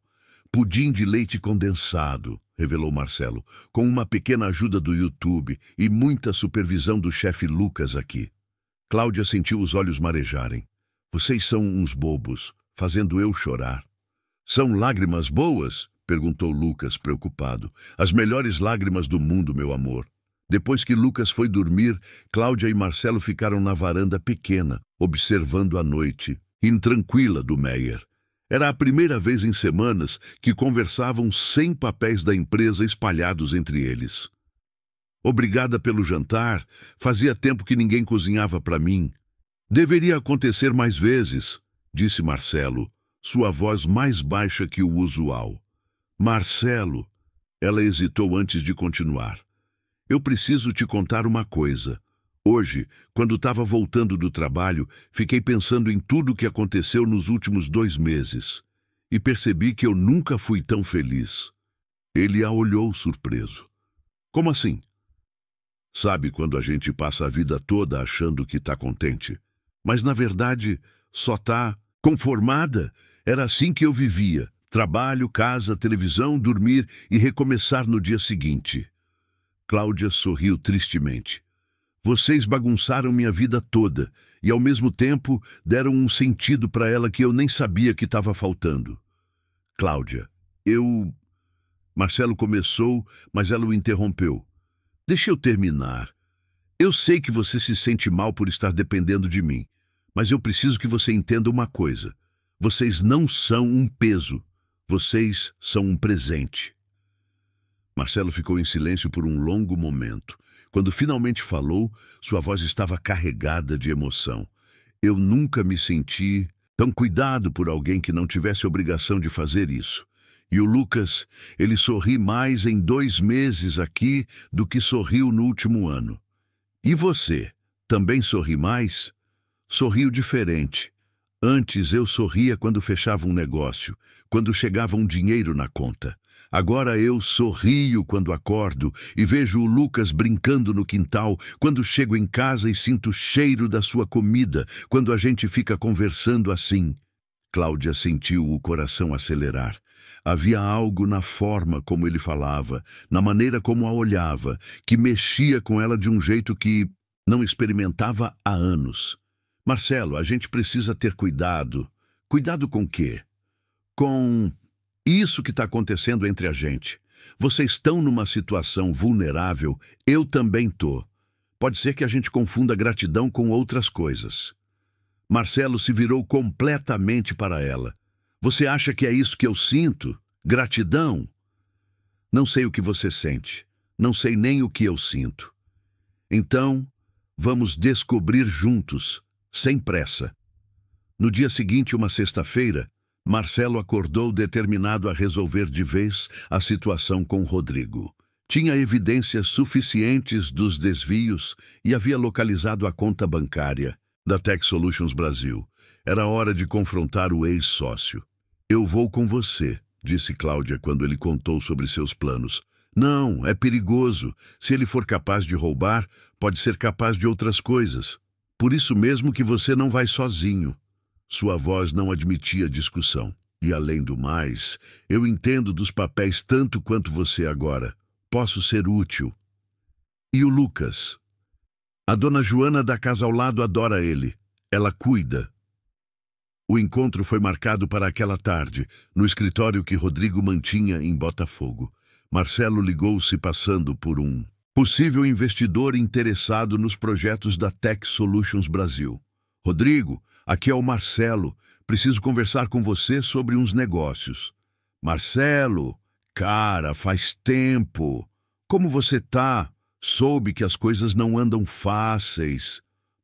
"Pudim de leite condensado", revelou Marcelo, "com uma pequena ajuda do YouTube e muita supervisão do chefe Lucas aqui." Cláudia sentiu os olhos marejarem. "Vocês são uns bobos, fazendo eu chorar." "São lágrimas boas?" perguntou Lucas, preocupado. "As melhores lágrimas do mundo, meu amor." Depois que Lucas foi dormir, Cláudia e Marcelo ficaram na varanda pequena, observando a noite, intranquila do Meyer. Era a primeira vez em semanas que conversavam sem papéis da empresa espalhados entre eles. "Obrigada pelo jantar. Fazia tempo que ninguém cozinhava para mim." "Deveria acontecer mais vezes", disse Marcelo, sua voz mais baixa que o usual. "Marcelo", ela hesitou antes de continuar. "Eu preciso te contar uma coisa. Hoje, quando estava voltando do trabalho, fiquei pensando em tudo o que aconteceu nos últimos 2 meses e percebi que eu nunca fui tão feliz." Ele a olhou surpreso. "Como assim?" "Sabe quando a gente passa a vida toda achando que está contente, mas na verdade só está conformada? Era assim que eu vivia. Trabalho, casa, televisão, dormir e recomeçar no dia seguinte." Cláudia sorriu tristemente. "Vocês bagunçaram minha vida toda e, ao mesmo tempo, deram um sentido para ela que eu nem sabia que estava faltando." "Cláudia, eu..." Marcelo começou, mas ela o interrompeu. "Deixa eu terminar. Eu sei que você se sente mal por estar dependendo de mim, mas eu preciso que você entenda uma coisa. Vocês não são um peso. Vocês são um presente." Marcelo ficou em silêncio por um longo momento. Quando finalmente falou, sua voz estava carregada de emoção. "Eu nunca me senti tão cuidado por alguém que não tivesse obrigação de fazer isso. E o Lucas, ele sorri mais em 2 meses aqui do que sorriu no último ano. E você, também sorri mais?" "Sorriu diferente. Antes eu sorria quando fechava um negócio, quando chegava um dinheiro na conta. Agora eu sorrio quando acordo e vejo o Lucas brincando no quintal, quando chego em casa e sinto o cheiro da sua comida, quando a gente fica conversando assim." Cláudia sentiu o coração acelerar. Havia algo na forma como ele falava, na maneira como a olhava, que mexia com ela de um jeito que não experimentava há anos. "Marcelo, a gente precisa ter cuidado." "Cuidado com quê?" "Com isso que está acontecendo entre a gente. Vocês estão numa situação vulnerável, eu também tô. Pode ser que a gente confunda gratidão com outras coisas." Marcelo se virou completamente para ela. "Você acha que é isso que eu sinto? Gratidão?" "Não sei o que você sente. Não sei nem o que eu sinto. Então, vamos descobrir juntos, sem pressa." No dia seguinte, uma sexta-feira, Marcelo acordou determinado a resolver de vez a situação com Rodrigo. Tinha evidências suficientes dos desvios e havia localizado a conta bancária da Tech Solutions Brasil. Era hora de confrontar o ex-sócio. "Eu vou com você", disse Cláudia quando ele contou sobre seus planos. "Não, é perigoso. Se ele for capaz de roubar, pode ser capaz de outras coisas. Por isso mesmo que você não vai sozinho." Sua voz não admitia discussão. "E além do mais, eu entendo dos papéis tanto quanto você agora. Posso ser útil." "E o Lucas?" "A dona Joana da casa ao lado adora ele. Ela cuida." O encontro foi marcado para aquela tarde, no escritório que Rodrigo mantinha em Botafogo. Marcelo ligou-se passando por um possível investidor interessado nos projetos da Tech Solutions Brasil. "Rodrigo, aqui é o Marcelo. Preciso conversar com você sobre uns negócios." "Marcelo, cara, faz tempo. Como você tá? Soube que as coisas não andam fáceis.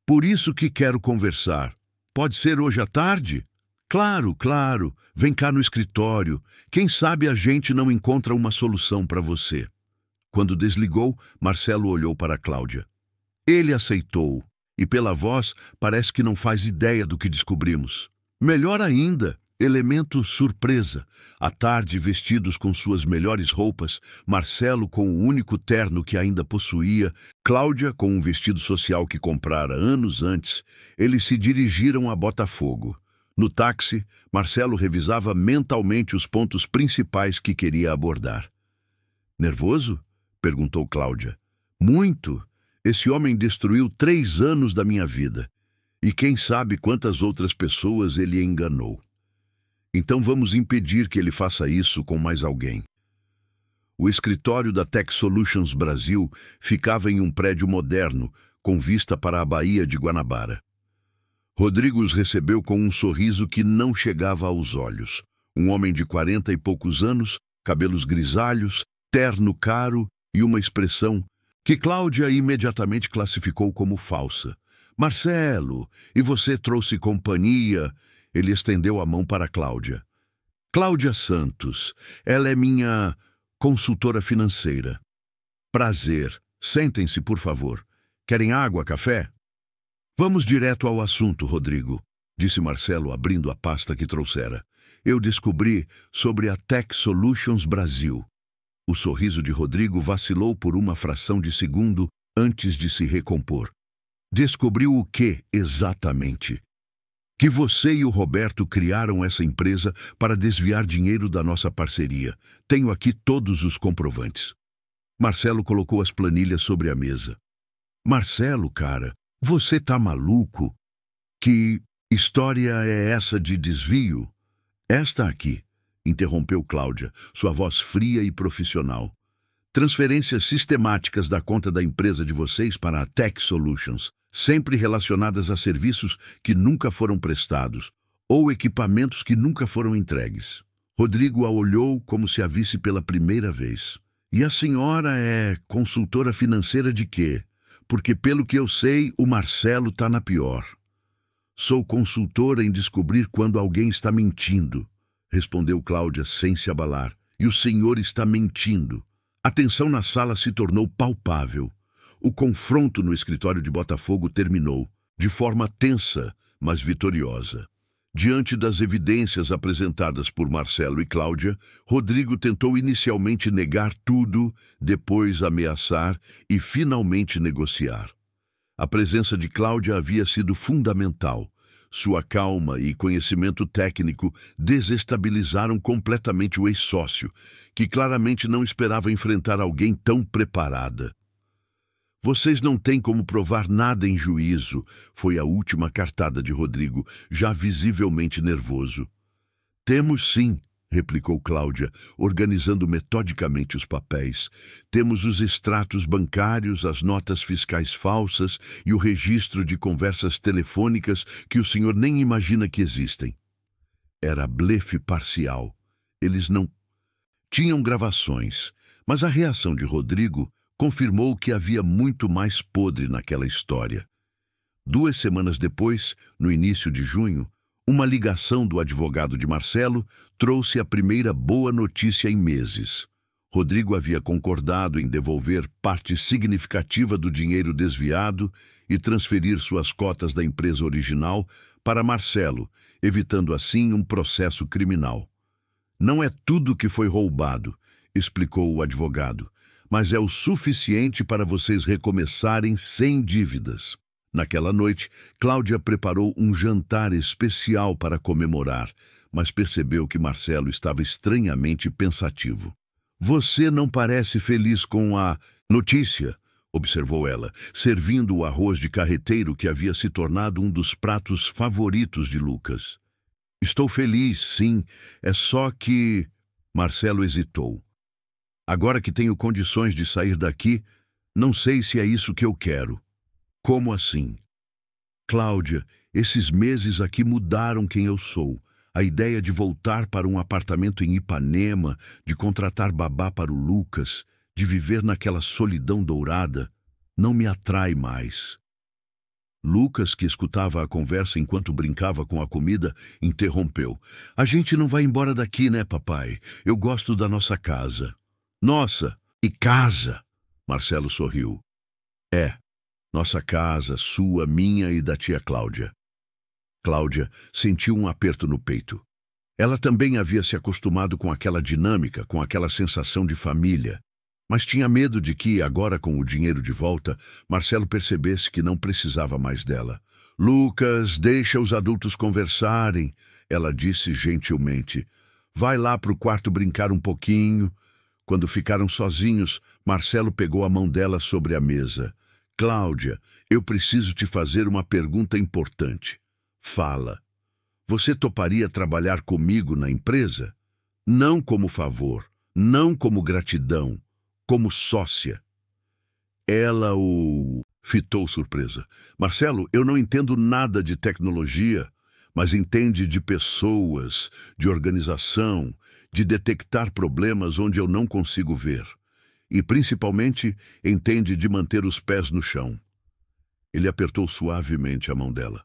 Por isso que quero conversar. Pode ser hoje à tarde?" Claro, claro. Vem cá no escritório. Quem sabe a gente não encontra uma solução para você." Quando desligou, Marcelo olhou para Cláudia. Ele aceitou, e pela voz parece que não faz ideia do que descobrimos. Melhor ainda, elemento surpresa. À tarde, vestidos com suas melhores roupas, Marcelo com o único terno que ainda possuía, Cláudia com um vestido social que comprara anos antes, eles se dirigiram a Botafogo. No táxi, Marcelo revisava mentalmente os pontos principais que queria abordar. "Nervoso?" perguntou Cláudia. "Muito. Esse homem destruiu 3 anos da minha vida. E quem sabe quantas outras pessoas ele enganou. Então vamos impedir que ele faça isso com mais alguém." O escritório da Tech Solutions Brasil ficava em um prédio moderno, com vista para a Baía de Guanabara. Rodrigo os recebeu com um sorriso que não chegava aos olhos. Um homem de 40 e poucos anos, cabelos grisalhos, terno caro e uma expressão que Cláudia imediatamente classificou como falsa. "Marcelo, e você trouxe companhia?" Ele estendeu a mão para Cláudia. "Cláudia Santos. Ela é minha consultora financeira." "Prazer. Sentem-se, por favor. Querem água, café?" "Vamos direto ao assunto, Rodrigo", disse Marcelo, abrindo a pasta que trouxera. "Eu descobri sobre a Tech Solutions Brasil." O sorriso de Rodrigo vacilou por uma fração de segundo antes de se recompor. "Descobriu o quê, exatamente?" "Que você e o Roberto criaram essa empresa para desviar dinheiro da nossa parceria. Tenho aqui todos os comprovantes." Marcelo colocou as planilhas sobre a mesa. "Marcelo, cara, você tá maluco? Que história é essa de desvio?" "Esta aqui", interrompeu Cláudia, sua voz fria e profissional. "Transferências sistemáticas da conta da empresa de vocês para a Tech Solutions, sempre relacionadas a serviços que nunca foram prestados ou equipamentos que nunca foram entregues." Rodrigo a olhou como se a visse pela primeira vez. "E a senhora é consultora financeira de quê? Porque, pelo que eu sei, o Marcelo tá na pior." "Sou consultora em descobrir quando alguém está mentindo", respondeu Cláudia sem se abalar. "E o senhor está mentindo." A tensão na sala se tornou palpável. O confronto no escritório de Botafogo terminou, de forma tensa, mas vitoriosa. Diante das evidências apresentadas por Marcelo e Cláudia, Rodrigo tentou inicialmente negar tudo, depois ameaçar e finalmente negociar. A presença de Cláudia havia sido fundamental. Sua calma e conhecimento técnico desestabilizaram completamente o ex-sócio, que claramente não esperava enfrentar alguém tão preparada. "Vocês não têm como provar nada em juízo", foi a última cartada de Rodrigo, já visivelmente nervoso. "Temos sim", replicou Cláudia, organizando metodicamente os papéis. "Temos os extratos bancários, as notas fiscais falsas e o registro de conversas telefônicas que o senhor nem imagina que existem." Era blefe parcial. Eles não tinham gravações, mas a reação de Rodrigo confirmou que havia muito mais podre naquela história. 2 semanas depois, no início de junho, uma ligação do advogado de Marcelo trouxe a primeira boa notícia em meses. Rodrigo havia concordado em devolver parte significativa do dinheiro desviado e transferir suas cotas da empresa original para Marcelo, evitando assim um processo criminal. Não é tudo que foi roubado, explicou o advogado, mas é o suficiente para vocês recomeçarem sem dívidas. Naquela noite, Cláudia preparou um jantar especial para comemorar, mas percebeu que Marcelo estava estranhamente pensativo. Você não parece feliz com a notícia, observou ela, servindo o arroz de carreteiro que havia se tornado um dos pratos favoritos de Lucas. Estou feliz, sim, é só que... Marcelo hesitou. Agora que tenho condições de sair daqui, não sei se é isso que eu quero. Como assim? Cláudia, esses meses aqui mudaram quem eu sou. A ideia de voltar para um apartamento em Ipanema, de contratar babá para o Lucas, de viver naquela solidão dourada, não me atrai mais. Lucas, que escutava a conversa enquanto brincava com a comida, interrompeu. A gente não vai embora daqui, né, papai? Eu gosto da nossa casa. Nossa, e casa? Marcelo sorriu. É, nossa casa, sua, minha e da tia Cláudia. Cláudia sentiu um aperto no peito. Ela também havia se acostumado com aquela dinâmica, com aquela sensação de família. Mas tinha medo de que, agora com o dinheiro de volta, Marcelo percebesse que não precisava mais dela. Lucas, deixa os adultos conversarem, ela disse gentilmente. Vai lá para o quarto brincar um pouquinho. Quando ficaram sozinhos, Marcelo pegou a mão dela sobre a mesa. Cláudia, eu preciso te fazer uma pergunta importante. Fala. Você toparia trabalhar comigo na empresa? Não como favor, não como gratidão, como sócia. Ela o fitou surpresa. Marcelo, eu não entendo nada de tecnologia, mas entende de pessoas, de organização, de detectar problemas onde eu não consigo ver. E, principalmente, entende de manter os pés no chão. Ele apertou suavemente a mão dela.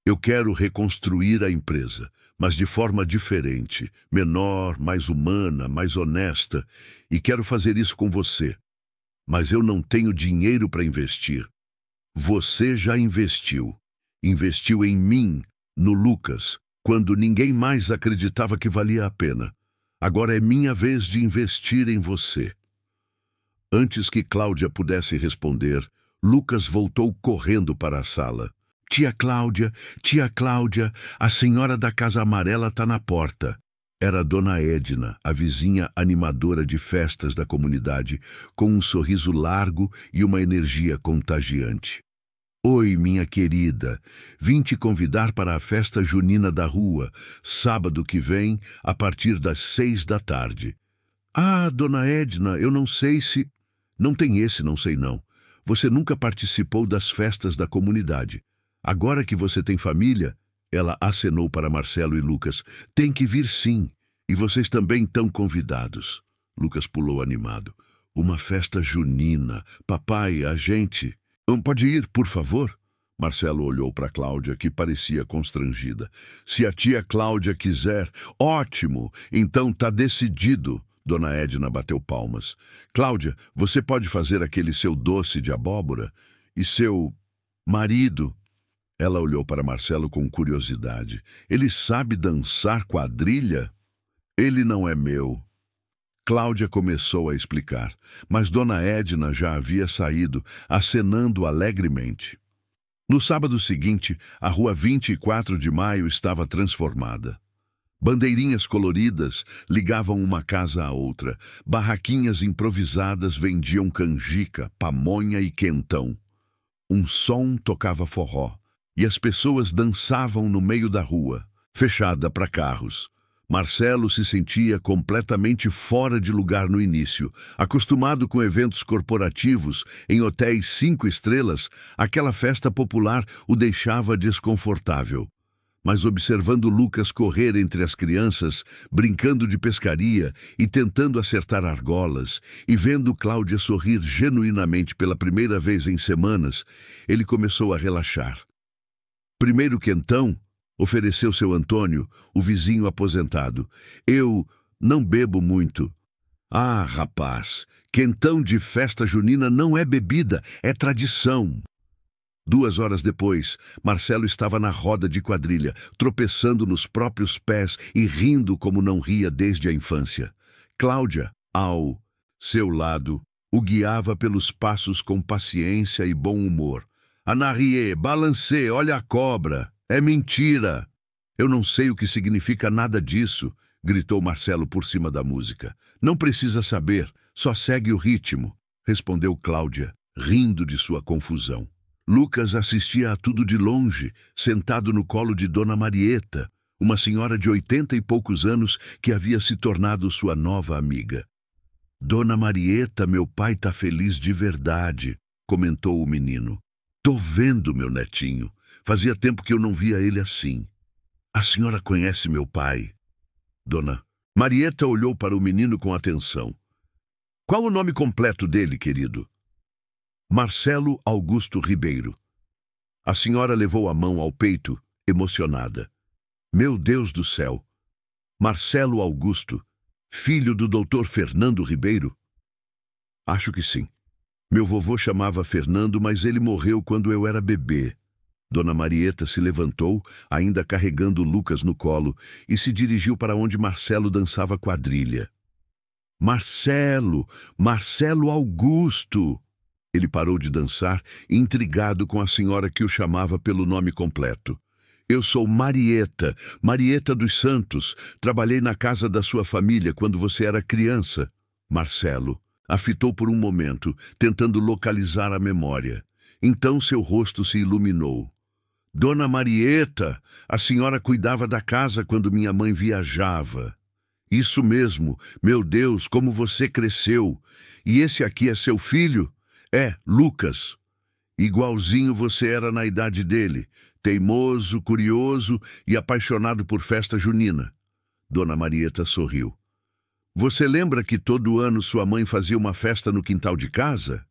Eu quero reconstruir a empresa, mas de forma diferente, menor, mais humana, mais honesta, e quero fazer isso com você. Mas eu não tenho dinheiro para investir. Você já investiu. Investiu em mim, no Lucas, quando ninguém mais acreditava que valia a pena. Agora é minha vez de investir em você. Antes que Cláudia pudesse responder, Lucas voltou correndo para a sala. Tia Cláudia, a senhora da Casa Amarela está na porta. Era Dona Edna, a vizinha animadora de festas da comunidade, com um sorriso largo e uma energia contagiante. Oi, minha querida, vim te convidar para a festa junina da rua, sábado que vem, a partir das 6 da tarde. Ah, Dona Edna, eu não sei se... Não tem esse, não sei não. Você nunca participou das festas da comunidade. Agora que você tem família, ela acenou para Marcelo e Lucas. Tem que vir sim, e vocês também estão convidados. Lucas pulou animado. Uma festa junina. Papai, a gente... Pode ir, por favor? Marcelo olhou para Cláudia, que parecia constrangida. Se a tia Cláudia quiser... Ótimo, então tá decidido. Dona Edna bateu palmas. Cláudia, você pode fazer aquele seu doce de abóbora? E seu marido... Ela olhou para Marcelo com curiosidade. Ele sabe dançar quadrilha? Ele não é meu. Cláudia começou a explicar, mas Dona Edna já havia saído, acenando alegremente. No sábado seguinte, a rua 24 de Maio estava transformada. Bandeirinhas coloridas ligavam uma casa à outra. Barraquinhas improvisadas vendiam canjica, pamonha e quentão. Um som tocava forró. E as pessoas dançavam no meio da rua, fechada para carros. Marcelo se sentia completamente fora de lugar no início. Acostumado com eventos corporativos, em hotéis 5 estrelas, aquela festa popular o deixava desconfortável. Mas observando Lucas correr entre as crianças, brincando de pescaria e tentando acertar argolas, e vendo Cláudia sorrir genuinamente pela primeira vez em semanas, ele começou a relaxar. Primeiro quentão, ofereceu seu Antônio, o vizinho aposentado. Eu não bebo muito. Ah, rapaz, quentão de festa junina não é bebida, é tradição. 2 horas depois, Marcelo estava na roda de quadrilha, tropeçando nos próprios pés e rindo como não ria desde a infância. Cláudia, ao seu lado, o guiava pelos passos com paciência e bom humor. Anarie, balancê, olha a cobra. É mentira. Eu não sei o que significa nada disso, gritou Marcelo por cima da música. Não precisa saber, só segue o ritmo, respondeu Cláudia, rindo de sua confusão. Lucas assistia a tudo de longe, sentado no colo de Dona Marieta, uma senhora de 80 e poucos anos que havia se tornado sua nova amiga. Dona Marieta, meu pai tá feliz de verdade, comentou o menino. Tô vendo, meu netinho. Fazia tempo que eu não via ele assim. A senhora conhece meu pai? Dona Marieta olhou para o menino com atenção. Qual o nome completo dele, querido? Marcelo Augusto Ribeiro. A senhora levou a mão ao peito, emocionada. Meu Deus do céu! Marcelo Augusto, filho do doutor Fernando Ribeiro? Acho que sim. Meu vovô chamava Fernando, mas ele morreu quando eu era bebê. Dona Marieta se levantou, ainda carregando Lucas no colo, e se dirigiu para onde Marcelo dançava quadrilha. Marcelo! Marcelo Augusto! Ele parou de dançar, intrigado com a senhora que o chamava pelo nome completo. Eu sou Marieta, Marieta dos Santos. Trabalhei na casa da sua família quando você era criança. Marcelo a fitou por um momento, tentando localizar a memória. Então seu rosto se iluminou. Dona Marieta, a senhora cuidava da casa quando minha mãe viajava. Isso mesmo, meu Deus, como você cresceu. E esse aqui é seu filho? É, Lucas. Igualzinho você era na idade dele, teimoso, curioso e apaixonado por festa junina. Dona Marieta sorriu. Você lembra que todo ano sua mãe fazia uma festa no quintal de casa?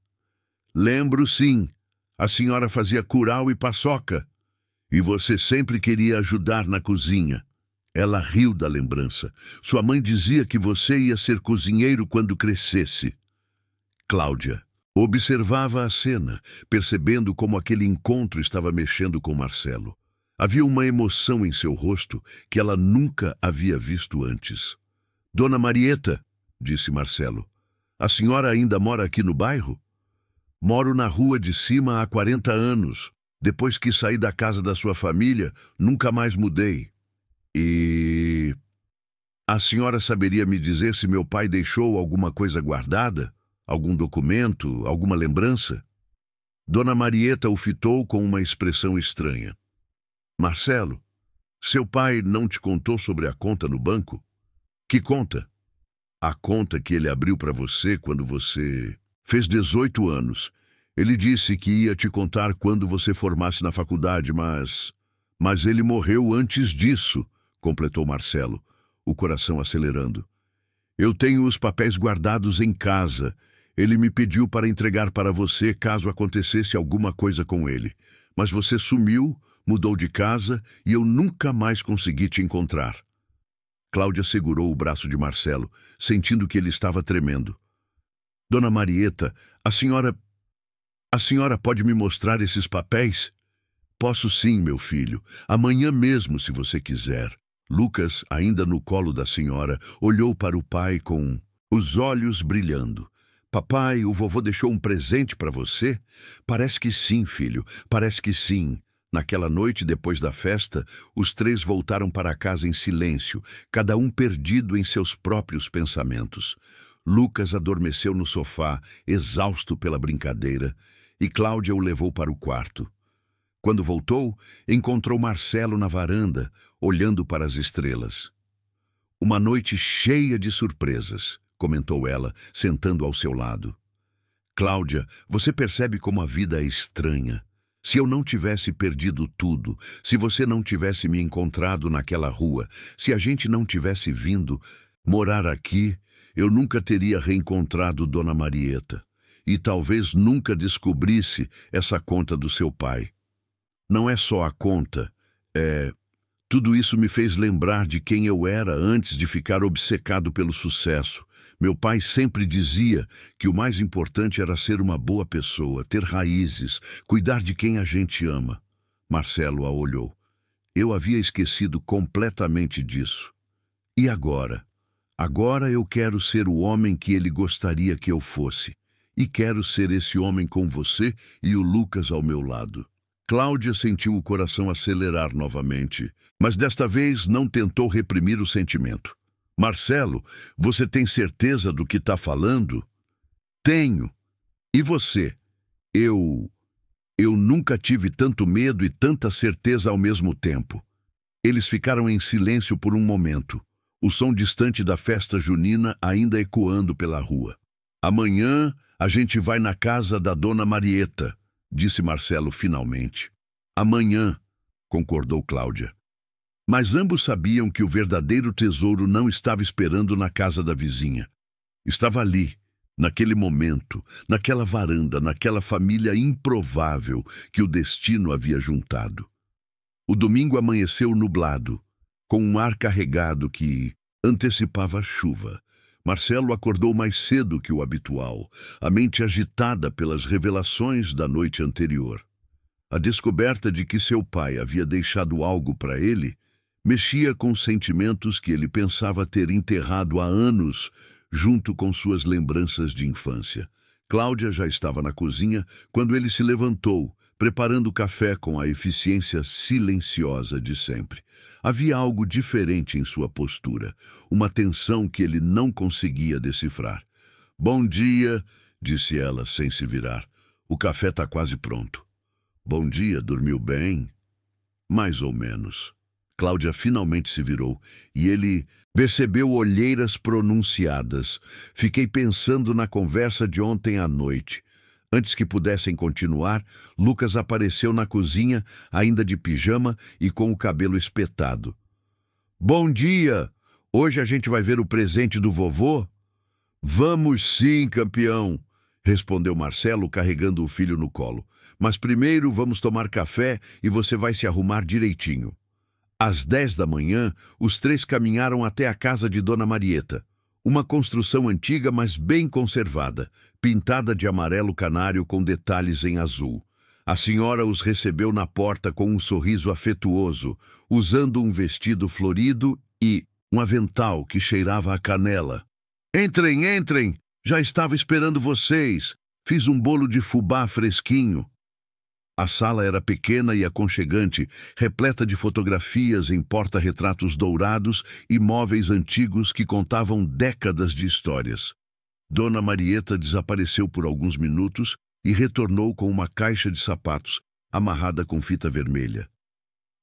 Lembro sim. A senhora fazia curau e paçoca. E você sempre queria ajudar na cozinha. Ela riu da lembrança. Sua mãe dizia que você ia ser cozinheiro quando crescesse. Cláudia observava a cena, percebendo como aquele encontro estava mexendo com Marcelo. Havia uma emoção em seu rosto que ela nunca havia visto antes. Dona Marieta, disse Marcelo, a senhora ainda mora aqui no bairro? Moro na rua de cima há 40 anos. Depois que saí da casa da sua família, nunca mais mudei. E... a senhora saberia me dizer se meu pai deixou alguma coisa guardada? Algum documento, alguma lembrança? Dona Marieta o fitou com uma expressão estranha. Marcelo, seu pai não te contou sobre a conta no banco? Que conta? A conta que ele abriu para você quando você fez 18 anos. Ele disse que ia te contar quando você formasse na faculdade, mas ele morreu antes disso, completou Marcelo, o coração acelerando. Eu tenho os papéis guardados em casa. Ele me pediu para entregar para você caso acontecesse alguma coisa com ele. Mas você sumiu, mudou de casa e eu nunca mais consegui te encontrar. Cláudia segurou o braço de Marcelo, sentindo que ele estava tremendo. Dona Marieta, a senhora pode me mostrar esses papéis? Posso sim, meu filho. Amanhã mesmo, se você quiser. Lucas, ainda no colo da senhora, olhou para o pai com os olhos brilhando. Papai, o vovô deixou um presente para você? Parece que sim, filho, parece que sim. Naquela noite, depois da festa, os três voltaram para casa em silêncio, cada um perdido em seus próprios pensamentos. Lucas adormeceu no sofá, exausto pela brincadeira, e Cláudia o levou para o quarto. Quando voltou, encontrou Marcelo na varanda, olhando para as estrelas. Uma noite cheia de surpresas, comentou ela, sentando ao seu lado. Cláudia, você percebe como a vida é estranha. Se eu não tivesse perdido tudo, se você não tivesse me encontrado naquela rua, se a gente não tivesse vindo morar aqui, eu nunca teria reencontrado Dona Marieta. E talvez nunca descobrisse essa conta do seu pai. Não é só a conta, tudo isso me fez lembrar de quem eu era antes de ficar obcecado pelo sucesso. Meu pai sempre dizia que o mais importante era ser uma boa pessoa, ter raízes, cuidar de quem a gente ama. Marcelo a olhou. Eu havia esquecido completamente disso. E agora? Agora eu quero ser o homem que ele gostaria que eu fosse. E quero ser esse homem com você e o Lucas ao meu lado. Cláudia sentiu o coração acelerar novamente, mas desta vez não tentou reprimir o sentimento. Marcelo, você tem certeza do que está falando? Tenho. E você? Eu nunca tive tanto medo e tanta certeza ao mesmo tempo. Eles ficaram em silêncio por um momento, o som distante da festa junina ainda ecoando pela rua. Amanhã a gente vai na casa da dona Marieta, disse Marcelo finalmente. Amanhã, concordou Cláudia. Mas ambos sabiam que o verdadeiro tesouro não estava esperando na casa da vizinha. Estava ali, naquele momento, naquela varanda, naquela família improvável que o destino havia juntado. O domingo amanheceu nublado, com um ar carregado que antecipava a chuva. Marcelo acordou mais cedo que o habitual, a mente agitada pelas revelações da noite anterior. A descoberta de que seu pai havia deixado algo para ele mexia com sentimentos que ele pensava ter enterrado há anos, junto com suas lembranças de infância. Cláudia já estava na cozinha quando ele se levantou, preparando o café com a eficiência silenciosa de sempre. Havia algo diferente em sua postura, uma tensão que ele não conseguia decifrar. Bom dia, disse ela, sem se virar. O café está quase pronto. Bom dia, dormiu bem? Mais ou menos. Cláudia finalmente se virou e ele percebeu olheiras pronunciadas. Fiquei pensando na conversa de ontem à noite. Antes que pudessem continuar, Lucas apareceu na cozinha, ainda de pijama e com o cabelo espetado. Bom dia! Hoje a gente vai ver o presente do vovô? Vamos sim, campeão! Respondeu Marcelo, carregando o filho no colo. Mas primeiro vamos tomar café e você vai se arrumar direitinho. Às 10 da manhã, os três caminharam até a casa de Dona Marieta. Uma construção antiga, mas bem conservada, pintada de amarelo canário com detalhes em azul. A senhora os recebeu na porta com um sorriso afetuoso, usando um vestido florido e um avental que cheirava a canela. Entrem, entrem! Já estava esperando vocês. Fiz um bolo de fubá fresquinho. A sala era pequena e aconchegante, repleta de fotografias em porta-retratos dourados e móveis antigos que contavam décadas de histórias. Dona Marieta desapareceu por alguns minutos e retornou com uma caixa de sapatos, amarrada com fita vermelha.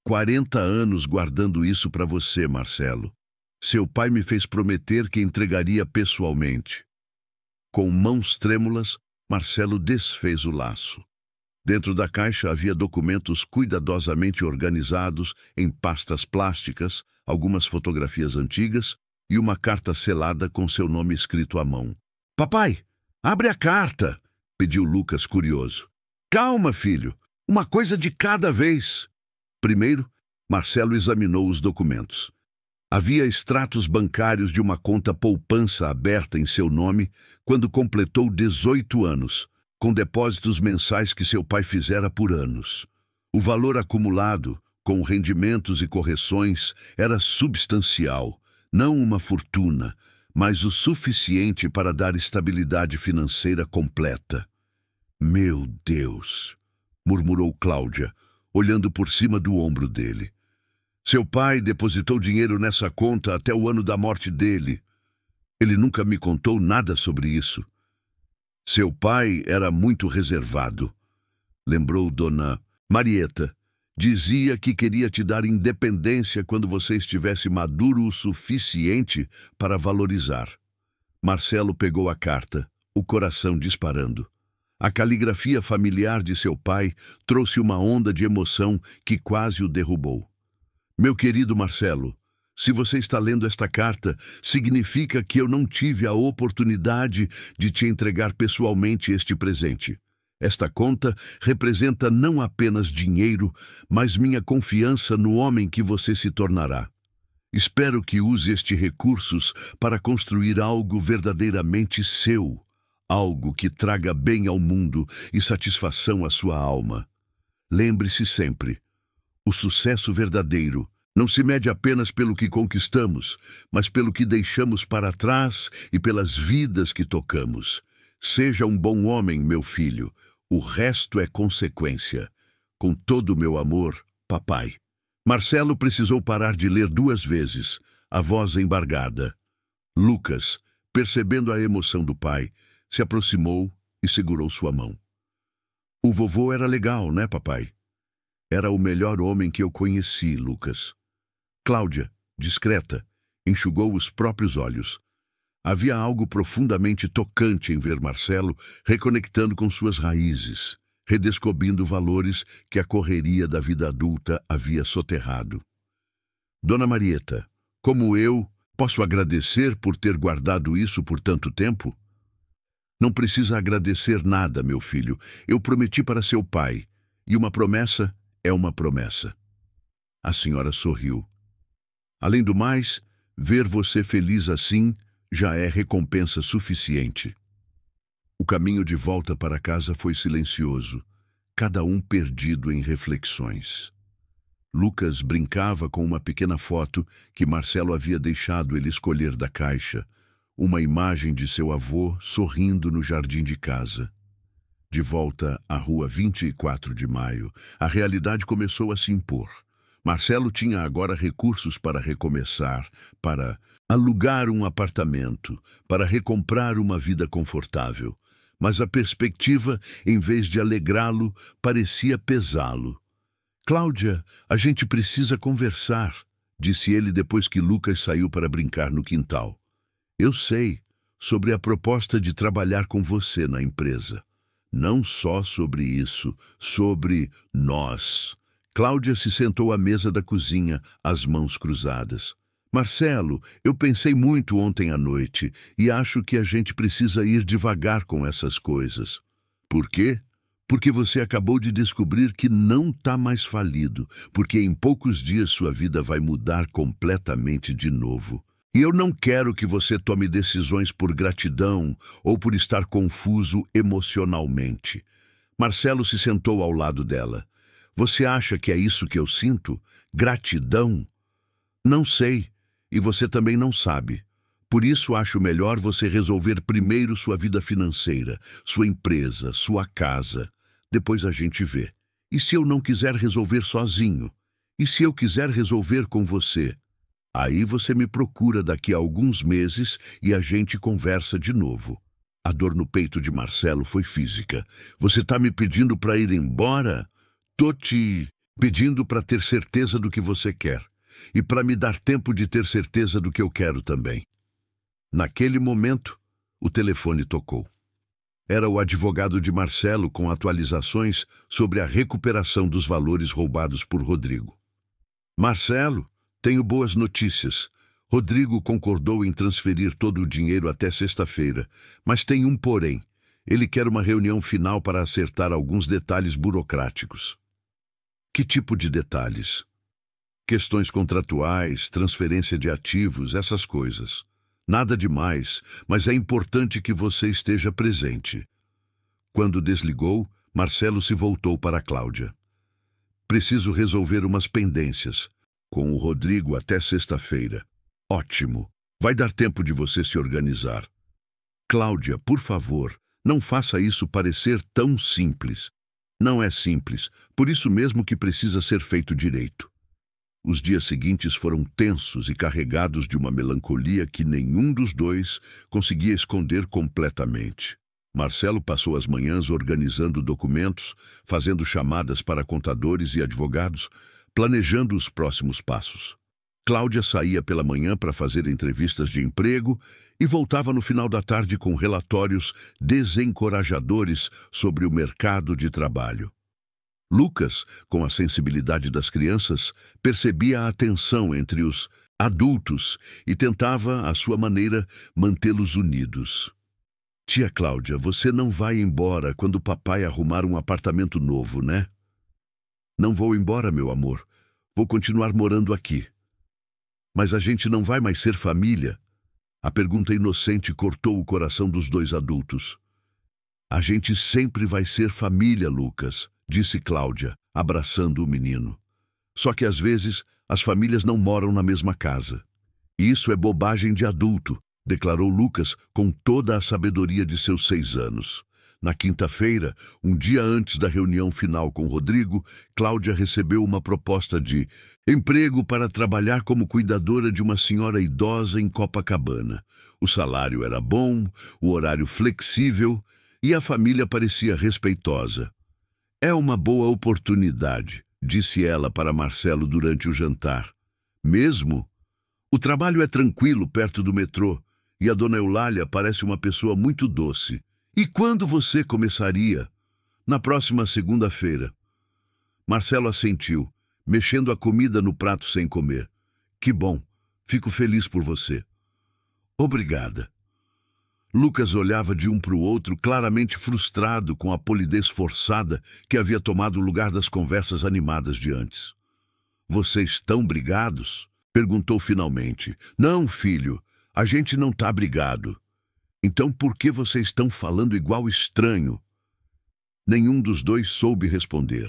40 anos guardando isso para você, Marcelo. Seu pai me fez prometer que entregaria pessoalmente. Com mãos trêmulas, Marcelo desfez o laço. Dentro da caixa havia documentos cuidadosamente organizados em pastas plásticas, algumas fotografias antigas e uma carta selada com seu nome escrito à mão. Papai, abre a carta, pediu Lucas curioso. Calma, filho, uma coisa de cada vez. Primeiro, Marcelo examinou os documentos. Havia extratos bancários de uma conta poupança aberta em seu nome quando completou 18 anos, com depósitos mensais que seu pai fizera por anos. O valor acumulado, com rendimentos e correções, era substancial, não uma fortuna, mas o suficiente para dar estabilidade financeira completa. Meu Deus! Murmurou Cláudia, olhando por cima do ombro dele. Seu pai depositou dinheiro nessa conta até o ano da morte dele. Ele nunca me contou nada sobre isso. Seu pai era muito reservado, lembrou Dona Marieta. Dizia que queria te dar independência quando você estivesse maduro o suficiente para valorizar. Marcelo pegou a carta, o coração disparando. A caligrafia familiar de seu pai trouxe uma onda de emoção que quase o derrubou. Meu querido Marcelo, se você está lendo esta carta, significa que eu não tive a oportunidade de te entregar pessoalmente este presente. Esta conta representa não apenas dinheiro, mas minha confiança no homem que você se tornará. Espero que use estes recursos para construir algo verdadeiramente seu, algo que traga bem ao mundo e satisfação à sua alma. Lembre-se sempre, o sucesso verdadeiro não se mede apenas pelo que conquistamos, mas pelo que deixamos para trás e pelas vidas que tocamos. Seja um bom homem, meu filho. O resto é consequência. Com todo o meu amor, papai. Marcelo precisou parar de ler 2 vezes, a voz embargada. Lucas, percebendo a emoção do pai, se aproximou e segurou sua mão. O vovô era legal, né, papai? Era o melhor homem que eu conheci, Lucas. Cláudia, discreta, enxugou os próprios olhos. Havia algo profundamente tocante em ver Marcelo reconectando com suas raízes, redescobrindo valores que a correria da vida adulta havia soterrado. Dona Marieta, como eu, posso agradecer por ter guardado isso por tanto tempo? Não precisa agradecer nada, meu filho. Eu prometi para seu pai, e uma promessa é uma promessa. A senhora sorriu. Além do mais, ver você feliz assim já é recompensa suficiente. O caminho de volta para casa foi silencioso, cada um perdido em reflexões. Lucas brincava com uma pequena foto que Marcelo havia deixado ele escolher da caixa, uma imagem de seu avô sorrindo no jardim de casa. De volta à rua 24 de Maio, a realidade começou a se impor. Marcelo tinha agora recursos para recomeçar, para alugar um apartamento, para recomprar uma vida confortável. Mas a perspectiva, em vez de alegrá-lo, parecia pesá-lo. Cláudia, a gente precisa conversar, disse ele depois que Lucas saiu para brincar no quintal. Eu sei, sobre a proposta de trabalhar com você na empresa. Não só sobre isso, sobre nós. Cláudia se sentou à mesa da cozinha, as mãos cruzadas. Marcelo, eu pensei muito ontem à noite e acho que a gente precisa ir devagar com essas coisas. Por quê? Porque você acabou de descobrir que não está mais falido, porque em poucos dias sua vida vai mudar completamente de novo. E eu não quero que você tome decisões por gratidão ou por estar confuso emocionalmente. Marcelo se sentou ao lado dela. Você acha que é isso que eu sinto? Gratidão? Não sei, e você também não sabe. Por isso acho melhor você resolver primeiro sua vida financeira, sua empresa, sua casa. Depois a gente vê. E se eu não quiser resolver sozinho? E se eu quiser resolver com você? Aí você me procura daqui a alguns meses e a gente conversa de novo. A dor no peito de Marcelo foi física. Você está me pedindo para ir embora? Tô te pedindo para ter certeza do que você quer e para me dar tempo de ter certeza do que eu quero também. Naquele momento, o telefone tocou. Era o advogado de Marcelo com atualizações sobre a recuperação dos valores roubados por Rodrigo. Marcelo, tenho boas notícias. Rodrigo concordou em transferir todo o dinheiro até sexta-feira, mas tem um porém. Ele quer uma reunião final para acertar alguns detalhes burocráticos. Que tipo de detalhes? Questões contratuais, transferência de ativos, essas coisas. Nada demais, mas é importante que você esteja presente. Quando desligou, Marcelo se voltou para Cláudia. Preciso resolver umas pendências. Com o Rodrigo até sexta-feira. Ótimo. Vai dar tempo de você se organizar. Cláudia, por favor, não faça isso parecer tão simples. Não é simples, por isso mesmo que precisa ser feito direito. Os dias seguintes foram tensos e carregados de uma melancolia que nenhum dos dois conseguia esconder completamente. Marcelo passou as manhãs organizando documentos, fazendo chamadas para contadores e advogados, planejando os próximos passos. Cláudia saía pela manhã para fazer entrevistas de emprego e voltava no final da tarde com relatórios desencorajadores sobre o mercado de trabalho. Lucas, com a sensibilidade das crianças, percebia a tensão entre os adultos e tentava, à sua maneira, mantê-los unidos. Tia Cláudia, você não vai embora quando o papai arrumar um apartamento novo, né? Não vou embora, meu amor. Vou continuar morando aqui. Mas a gente não vai mais ser família? A pergunta inocente cortou o coração dos dois adultos. A gente sempre vai ser família, Lucas, disse Cláudia, abraçando o menino. Só que às vezes as famílias não moram na mesma casa. E isso é bobagem de adulto, declarou Lucas com toda a sabedoria de seus 6 anos. Na quinta-feira, um dia antes da reunião final com Rodrigo, Cláudia recebeu uma proposta de emprego para trabalhar como cuidadora de uma senhora idosa em Copacabana. O salário era bom, o horário flexível e a família parecia respeitosa. É uma boa oportunidade, disse ela para Marcelo durante o jantar. Mesmo? O trabalho é tranquilo perto do metrô e a dona Eulália parece uma pessoa muito doce. E quando você começaria? Na próxima segunda-feira. Marcelo assentiu, mexendo a comida no prato sem comer. Que bom, fico feliz por você. Obrigada. Lucas olhava de um para o outro, claramente frustrado com a polidez forçada que havia tomado o lugar das conversas animadas de antes. Vocês estão brigados? Perguntou finalmente. Não, filho, a gente não tá brigado. Então por que vocês estão falando igual estranho? Nenhum dos dois soube responder.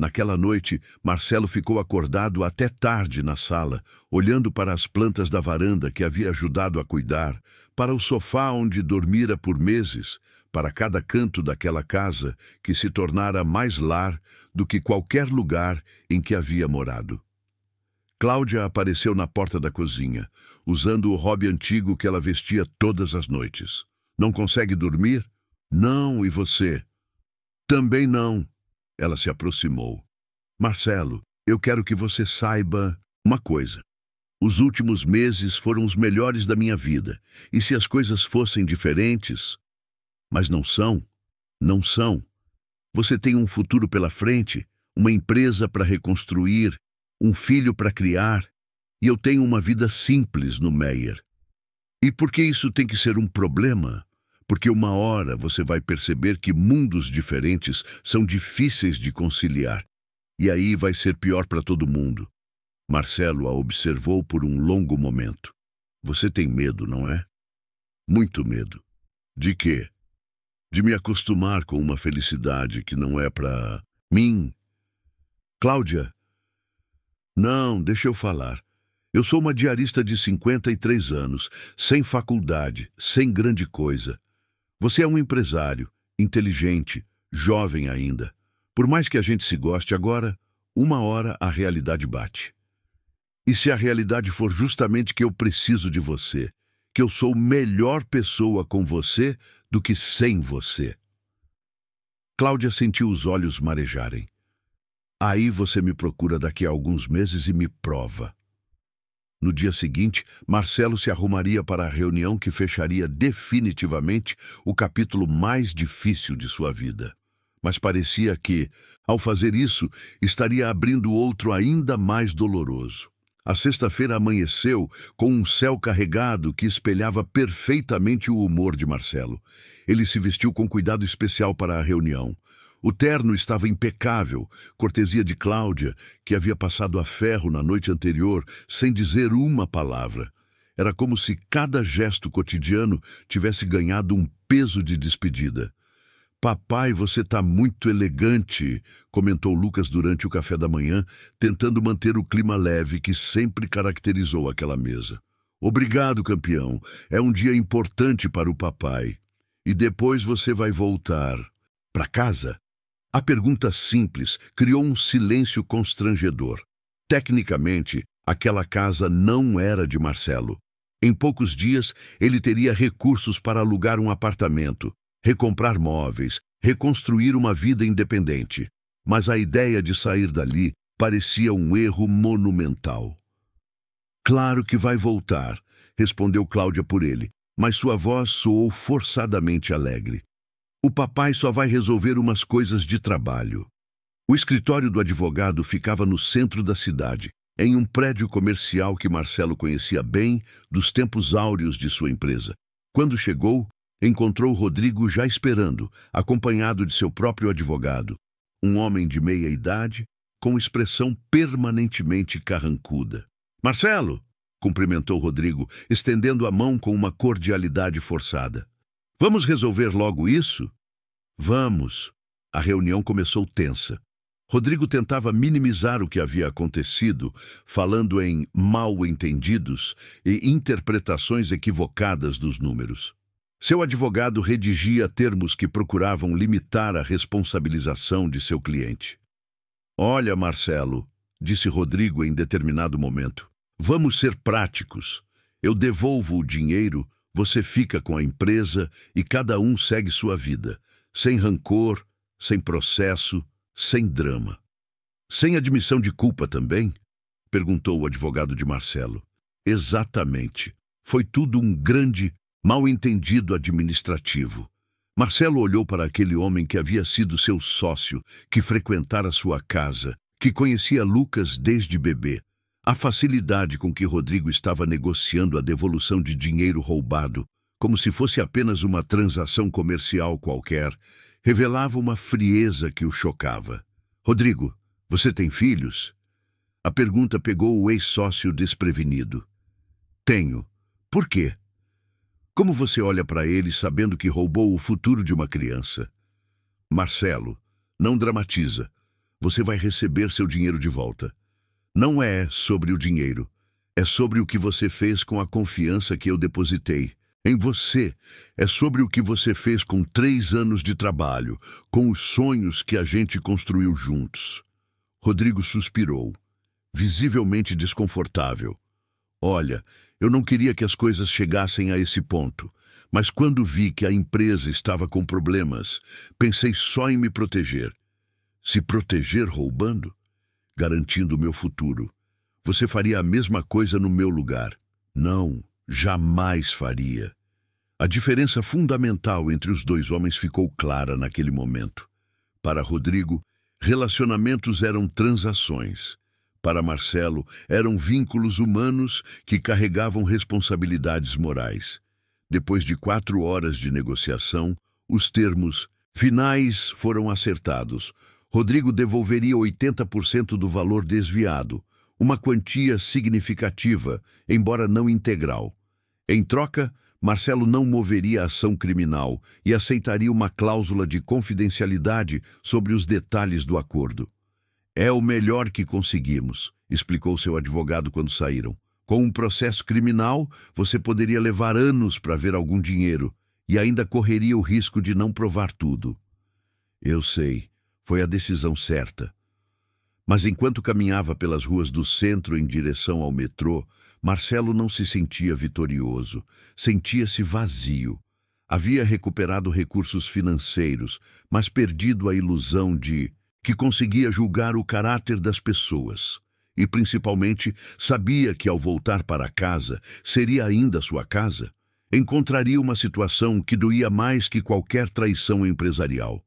Naquela noite, Marcelo ficou acordado até tarde na sala, olhando para as plantas da varanda que havia ajudado a cuidar, para o sofá onde dormira por meses, para cada canto daquela casa que se tornara mais lar do que qualquer lugar em que havia morado. Cláudia apareceu na porta da cozinha, usando o hobby antigo que ela vestia todas as noites. Não consegue dormir? Não, e você? Também não. Ela se aproximou. Marcelo, eu quero que você saiba uma coisa. Os últimos meses foram os melhores da minha vida. E se as coisas fossem diferentes? Mas não são. Não são. Você tem um futuro pela frente, uma empresa para reconstruir, um filho para criar, e eu tenho uma vida simples no Meyer. E por que isso tem que ser um problema? Porque uma hora você vai perceber que mundos diferentes são difíceis de conciliar, e aí vai ser pior para todo mundo. Marcelo a observou por um longo momento. Você tem medo, não é? Muito medo. De quê? De me acostumar com uma felicidade que não é para mim. Cláudia, não, deixa eu falar. Eu sou uma diarista de 53 anos, sem faculdade, sem grande coisa. Você é um empresário, inteligente, jovem ainda. Por mais que a gente se goste agora, uma hora a realidade bate. E se a realidade for justamente que eu preciso de você, que eu sou melhor pessoa com você do que sem você? Cláudia sentiu os olhos marejarem. Aí você me procura daqui a alguns meses e me prova. No dia seguinte, Marcelo se arrumaria para a reunião que fecharia definitivamente o capítulo mais difícil de sua vida. Mas parecia que, ao fazer isso, estaria abrindo outro ainda mais doloroso. A sexta-feira amanheceu com um céu carregado que espelhava perfeitamente o humor de Marcelo. Ele se vestiu com cuidado especial para a reunião. O terno estava impecável, cortesia de Cláudia, que havia passado a ferro na noite anterior, sem dizer uma palavra. Era como se cada gesto cotidiano tivesse ganhado um peso de despedida. Papai, você está muito elegante, comentou Lucas durante o café da manhã, tentando manter o clima leve que sempre caracterizou aquela mesa. Obrigado, campeão. É um dia importante para o papai. E depois você vai voltar para casa? A pergunta simples criou um silêncio constrangedor. Tecnicamente, aquela casa não era de Marcelo. Em poucos dias, ele teria recursos para alugar um apartamento, recomprar móveis, reconstruir uma vida independente. Mas a ideia de sair dali parecia um erro monumental. Claro que vai voltar, respondeu Cláudia por ele, mas sua voz soou forçadamente alegre. O papai só vai resolver umas coisas de trabalho. O escritório do advogado ficava no centro da cidade, em um prédio comercial que Marcelo conhecia bem dos tempos áureos de sua empresa. Quando chegou, encontrou Rodrigo já esperando, acompanhado de seu próprio advogado, um homem de meia idade, com expressão permanentemente carrancuda. Marcelo, cumprimentou Rodrigo, estendendo a mão com uma cordialidade forçada. Vamos resolver logo isso? Vamos. A reunião começou tensa. Rodrigo tentava minimizar o que havia acontecido, falando em mal-entendidos e interpretações equivocadas dos números. Seu advogado redigia termos que procuravam limitar a responsabilização de seu cliente. Olha, Marcelo, disse Rodrigo em determinado momento, vamos ser práticos. Eu devolvo o dinheiro, você fica com a empresa e cada um segue sua vida, sem rancor, sem processo, sem drama. Sem admissão de culpa também? Perguntou o advogado de Marcelo. Exatamente. Foi tudo um grande mal-entendido administrativo. Marcelo olhou para aquele homem que havia sido seu sócio, que frequentara sua casa, que conhecia Lucas desde bebê. A facilidade com que Rodrigo estava negociando a devolução de dinheiro roubado, como se fosse apenas uma transação comercial qualquer, revelava uma frieza que o chocava. Rodrigo, você tem filhos? A pergunta pegou o ex-sócio desprevenido. Tenho. Por quê? Como você olha para ele sabendo que roubou o futuro de uma criança? Marcelo, não dramatiza. Você vai receber seu dinheiro de volta. Não é sobre o dinheiro. É sobre o que você fez com a confiança que eu depositei. Em você, é sobre o que você fez com 3 anos de trabalho, com os sonhos que a gente construiu juntos. Rodrigo suspirou, visivelmente desconfortável. Olha, eu não queria que as coisas chegassem a esse ponto, mas quando vi que a empresa estava com problemas, pensei só em me proteger. Se proteger roubando? Garantindo o meu futuro. Você faria a mesma coisa no meu lugar. Não, jamais faria. A diferença fundamental entre os dois homens ficou clara naquele momento. Para Rodrigo, relacionamentos eram transações. Para Marcelo, eram vínculos humanos que carregavam responsabilidades morais. Depois de 4 horas de negociação, os termos finais foram acertados. Rodrigo devolveria 80% do valor desviado, uma quantia significativa, embora não integral. Em troca, Marcelo não moveria ação criminal e aceitaria uma cláusula de confidencialidade sobre os detalhes do acordo. É o melhor que conseguimos, explicou seu advogado quando saíram. Com um processo criminal, você poderia levar anos para ver algum dinheiro e ainda correria o risco de não provar tudo. Eu sei, foi a decisão certa. Mas enquanto caminhava pelas ruas do centro em direção ao metrô, Marcelo não se sentia vitorioso, sentia-se vazio. Havia recuperado recursos financeiros, mas perdido a ilusão de que conseguia julgar o caráter das pessoas. E, principalmente, sabia que, ao voltar para casa, seria ainda sua casa. Encontraria uma situação que doía mais que qualquer traição empresarial.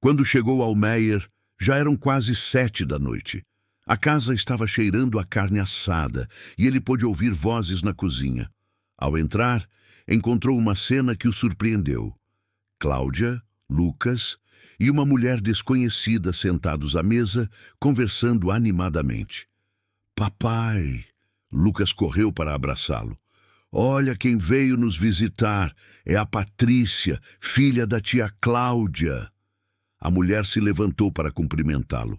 Quando chegou ao Meyer, já eram quase 7 da noite. A casa estava cheirando a carne assada e ele pôde ouvir vozes na cozinha. Ao entrar, encontrou uma cena que o surpreendeu. Cláudia, Lucas e uma mulher desconhecida sentados à mesa, conversando animadamente. Papai! Lucas correu para abraçá-lo. Olha quem veio nos visitar. É a Patrícia, filha da tia Cláudia. A mulher se levantou para cumprimentá-lo.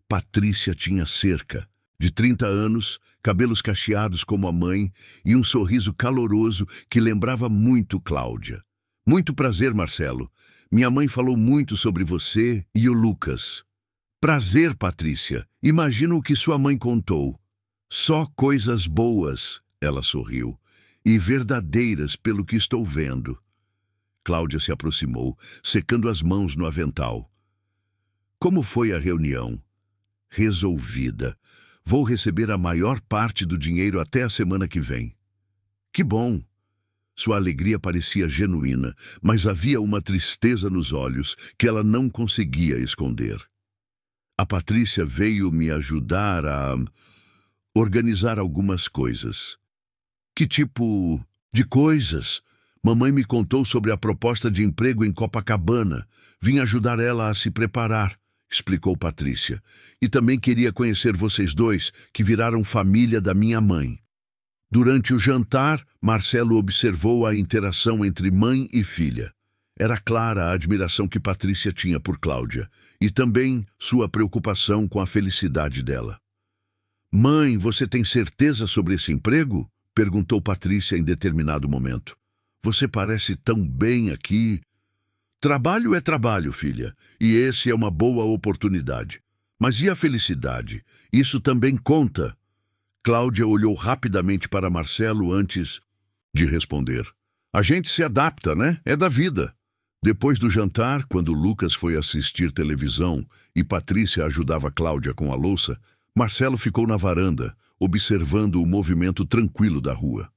Patrícia tinha cerca de 30 anos, cabelos cacheados como a mãe e um sorriso caloroso que lembrava muito Cláudia. Muito prazer, Marcelo. Minha mãe falou muito sobre você e o Lucas. Prazer, Patrícia. Imagino o que sua mãe contou. Só coisas boas, ela sorriu, e verdadeiras pelo que estou vendo. Cláudia se aproximou, secando as mãos no avental. Como foi a reunião? Resolvida. Vou receber a maior parte do dinheiro até a semana que vem. Que bom! Sua alegria parecia genuína, mas havia uma tristeza nos olhos que ela não conseguia esconder. A Patrícia veio me ajudar a organizar algumas coisas. Que tipo de coisas? Mamãe me contou sobre a proposta de emprego em Copacabana. Vim ajudar ela a se preparar, explicou Patrícia. E também queria conhecer vocês dois, que viraram família da minha mãe. Durante o jantar, Marcelo observou a interação entre mãe e filha. Era clara a admiração que Patrícia tinha por Cláudia e também sua preocupação com a felicidade dela. «Mãe, você tem certeza sobre esse emprego?» perguntou Patrícia em determinado momento. «Você parece tão bem aqui.» «Trabalho é trabalho, filha, e esse é uma boa oportunidade. Mas e a felicidade? Isso também conta.» Cláudia olhou rapidamente para Marcelo antes de responder. «A gente se adapta, né? É da vida.» Depois do jantar, quando Lucas foi assistir televisão e Patrícia ajudava Cláudia com a louça, Marcelo ficou na varanda, observando o movimento tranquilo da rua.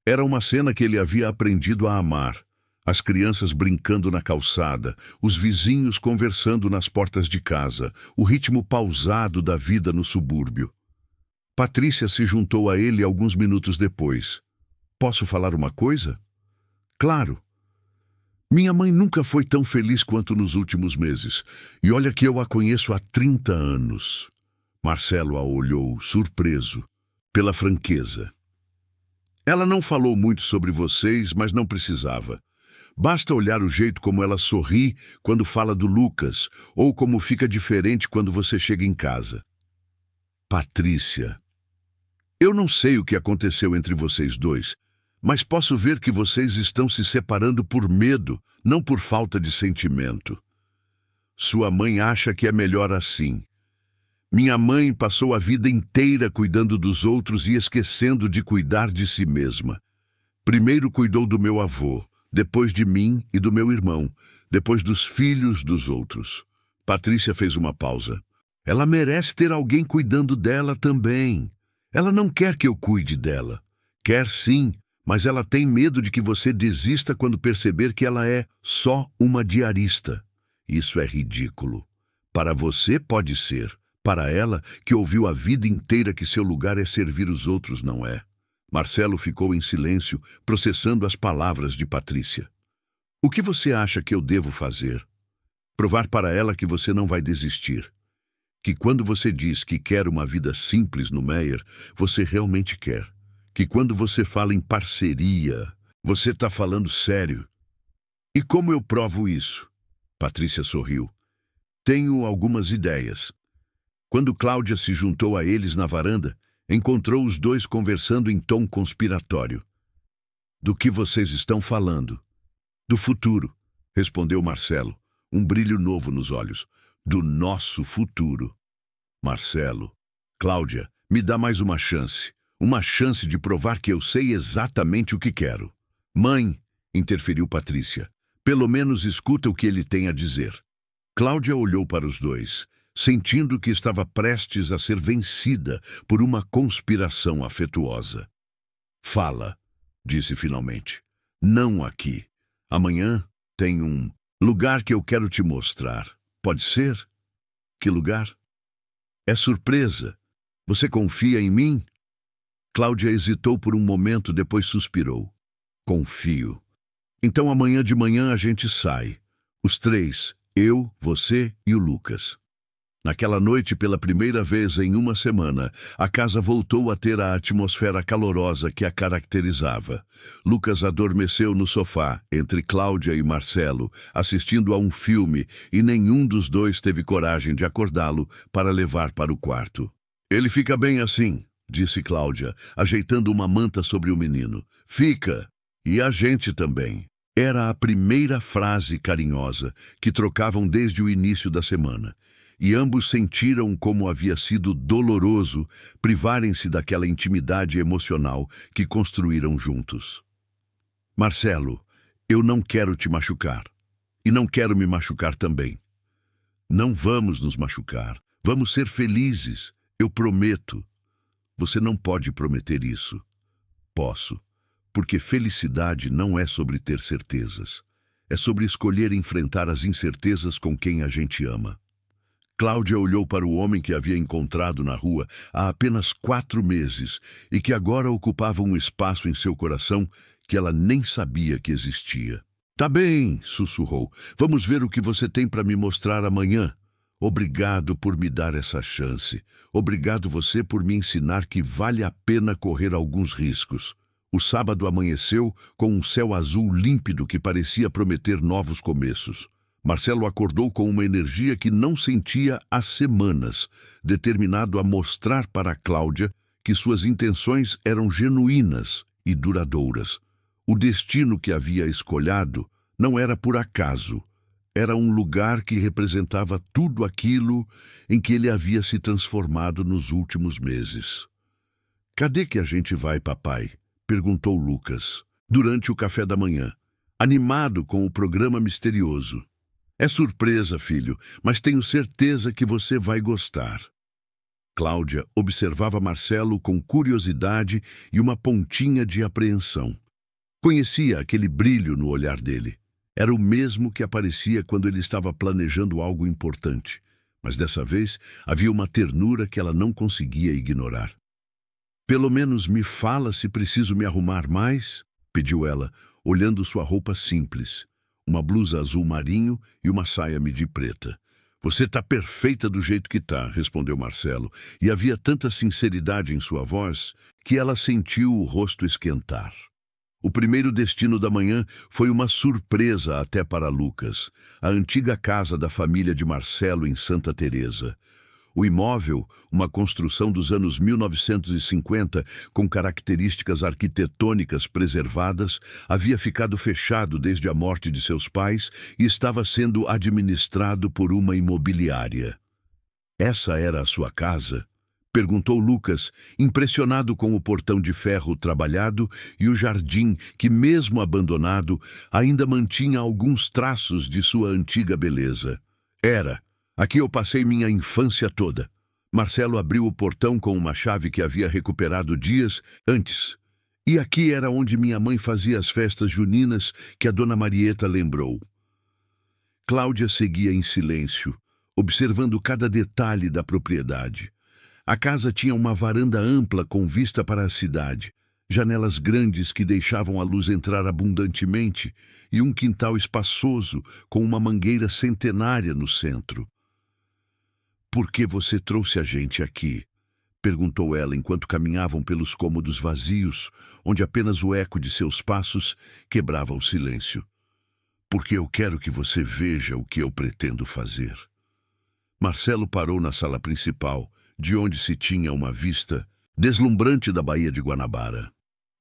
Era uma cena que ele havia aprendido a amar. As crianças brincando na calçada, os vizinhos conversando nas portas de casa, o ritmo pausado da vida no subúrbio. Patrícia se juntou a ele alguns minutos depois. «Posso falar uma coisa?» «Claro. Minha mãe nunca foi tão feliz quanto nos últimos meses. E olha que eu a conheço há 30 anos. Marcelo a olhou, surpreso, pela franqueza. «Ela não falou muito sobre vocês, mas não precisava. Basta olhar o jeito como ela sorri quando fala do Lucas, ou como fica diferente quando você chega em casa.» «Patrícia, eu não sei o que aconteceu entre vocês dois, mas posso ver que vocês estão se separando por medo, não por falta de sentimento. Sua mãe acha que é melhor assim. Minha mãe passou a vida inteira cuidando dos outros e esquecendo de cuidar de si mesma. Primeiro cuidou do meu avô, depois de mim e do meu irmão, depois dos filhos dos outros.» Patrícia fez uma pausa. «Ela merece ter alguém cuidando dela também. Ela não quer que eu cuide dela. Quer sim, mas ela tem medo de que você desista quando perceber que ela é só uma diarista. Isso é ridículo. Para você pode ser. Para ela, que ouviu a vida inteira que seu lugar é servir os outros, não é.» Marcelo ficou em silêncio, processando as palavras de Patrícia. «O que você acha que eu devo fazer? Provar para ela que você não vai desistir. Que quando você diz que quer uma vida simples no Meyer, você realmente quer. Que quando você fala em parceria, você está falando sério. E como eu provo isso?» Patrícia sorriu. «Tenho algumas ideias.» Quando Cláudia se juntou a eles na varanda, encontrou os dois conversando em tom conspiratório. «Do que vocês estão falando?» «Do futuro», respondeu Marcelo, um brilho novo nos olhos. «Do nosso futuro.» «Marcelo, Cláudia, me dá mais uma chance de provar que eu sei exatamente o que quero.» «Mãe», interferiu Patrícia, «pelo menos escuta o que ele tem a dizer.» Cláudia olhou para os dois, sentindo que estava prestes a ser vencida por uma conspiração afetuosa. «Fala», disse finalmente. «Não aqui. Amanhã tem um lugar que eu quero te mostrar. Pode ser? Que lugar?» «É surpresa. Você confia em mim?» Cláudia hesitou por um momento, depois suspirou. «Confio. Então amanhã de manhã a gente sai. Os três, eu, você e o Lucas.» Naquela noite, pela primeira vez em uma semana, a casa voltou a ter a atmosfera calorosa que a caracterizava. Lucas adormeceu no sofá, entre Cláudia e Marcelo, assistindo a um filme, e nenhum dos dois teve coragem de acordá-lo para levar para o quarto. «Ele fica bem assim», disse Cláudia, ajeitando uma manta sobre o menino. «Fica. E a gente também.» Era a primeira frase carinhosa que trocavam desde o início da semana. E ambos sentiram como havia sido doloroso privarem-se daquela intimidade emocional que construíram juntos. «Marcelo, eu não quero te machucar. E não quero me machucar também. Não vamos nos machucar. Vamos ser felizes. Eu prometo.» «Você não pode prometer isso.» «Posso. Porque felicidade não é sobre ter certezas. É sobre escolher enfrentar as incertezas com quem a gente ama.» Cláudia olhou para o homem que havia encontrado na rua há apenas 4 meses e que agora ocupava um espaço em seu coração que ela nem sabia que existia. «Tá bem», sussurrou. «Vamos ver o que você tem para me mostrar amanhã. Obrigado por me dar essa chance. Obrigado você por me ensinar que vale a pena correr alguns riscos. O sábado amanheceu com um céu azul límpido que parecia prometer novos começos. Marcelo acordou com uma energia que não sentia há semanas, determinado a mostrar para Cláudia que suas intenções eram genuínas e duradouras. O destino que havia escolhido não era por acaso. Era um lugar que representava tudo aquilo em que ele havia se transformado nos últimos meses. "Cadê que a gente vai, papai?" perguntou Lucas, durante o café da manhã, animado com o programa misterioso. "É surpresa, filho, mas tenho certeza que você vai gostar." Cláudia observava Marcelo com curiosidade e uma pontinha de apreensão. Conhecia aquele brilho no olhar dele. Era o mesmo que aparecia quando ele estava planejando algo importante, mas dessa vez havia uma ternura que ela não conseguia ignorar. "Pelo menos me fala se preciso me arrumar mais?" pediu ela, olhando sua roupa simples, uma blusa azul marinho e uma saia midi preta. "Você está perfeita do jeito que está", respondeu Marcelo, e havia tanta sinceridade em sua voz que ela sentiu o rosto esquentar. O primeiro destino da manhã foi uma surpresa até para Lucas, a antiga casa da família de Marcelo em Santa Teresa. O imóvel, uma construção dos anos 1950, com características arquitetônicas preservadas, havia ficado fechado desde a morte de seus pais e estava sendo administrado por uma imobiliária. "Essa era a sua casa?" perguntou Lucas, impressionado com o portão de ferro trabalhado e o jardim que, mesmo abandonado, ainda mantinha alguns traços de sua antiga beleza. "Era. Aqui eu passei minha infância toda." Marcelo abriu o portão com uma chave que havia recuperado dias antes. "E aqui era onde minha mãe fazia as festas juninas que a dona Marieta lembrou." Cláudia seguia em silêncio, observando cada detalhe da propriedade. A casa tinha uma varanda ampla com vista para a cidade, janelas grandes que deixavam a luz entrar abundantemente e um quintal espaçoso com uma mangueira centenária no centro. "Por que você trouxe a gente aqui?" perguntou ela enquanto caminhavam pelos cômodos vazios, onde apenas o eco de seus passos quebrava o silêncio. "Porque eu quero que você veja o que eu pretendo fazer." Marcelo parou na sala principal, de onde se tinha uma vista deslumbrante da Baía de Guanabara.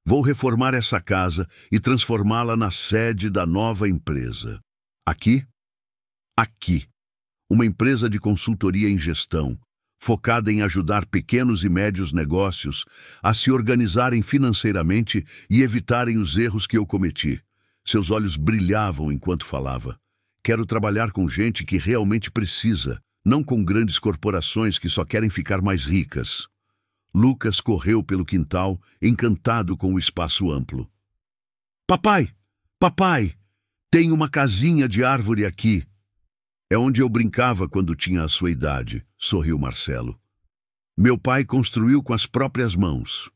"Vou reformar essa casa e transformá-la na sede da nova empresa." "Aqui?" "Aqui. Uma empresa de consultoria em gestão, focada em ajudar pequenos e médios negócios a se organizarem financeiramente e evitarem os erros que eu cometi." Seus olhos brilhavam enquanto falava. "Quero trabalhar com gente que realmente precisa, não com grandes corporações que só querem ficar mais ricas." Lucas correu pelo quintal, encantado com o espaço amplo. "Papai! Papai! Tem uma casinha de árvore aqui." "É onde eu brincava quando tinha a sua idade", sorriu Marcelo. "Meu pai construiu com as próprias mãos."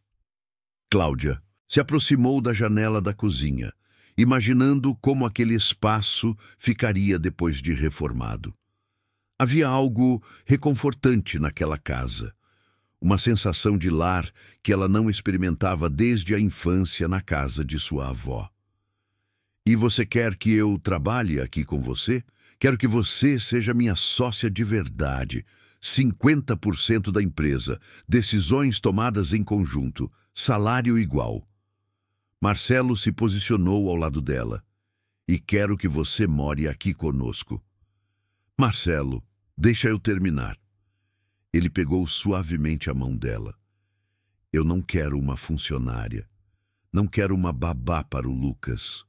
Cláudia se aproximou da janela da cozinha, imaginando como aquele espaço ficaria depois de reformado. Havia algo reconfortante naquela casa, uma sensação de lar que ela não experimentava desde a infância na casa de sua avó. "E você quer que eu trabalhe aqui com você? Quero que você seja minha sócia de verdade. 50% da empresa, decisões tomadas em conjunto, salário igual." Marcelo se posicionou ao lado dela. "E quero que você more aqui conosco." "Marcelo, deixa eu terminar." Ele pegou suavemente a mão dela. "Eu não quero uma funcionária. Não quero uma babá para o Lucas.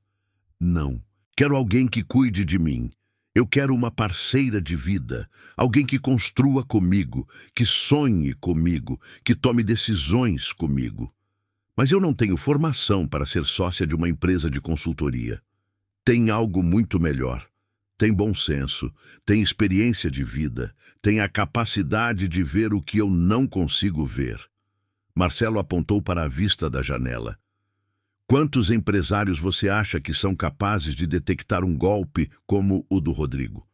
Não. Quero alguém que cuide de mim. Eu quero uma parceira de vida, alguém que construa comigo, que sonhe comigo, que tome decisões comigo. Mas eu não tenho formação para ser sócia de uma empresa de consultoria. Tem algo muito melhor. Tem bom senso, tem experiência de vida, tem a capacidade de ver o que eu não consigo ver." Marcelo apontou para a vista da janela. "Quantos empresários você acha que são capazes de detectar um golpe como o do Rodrigo?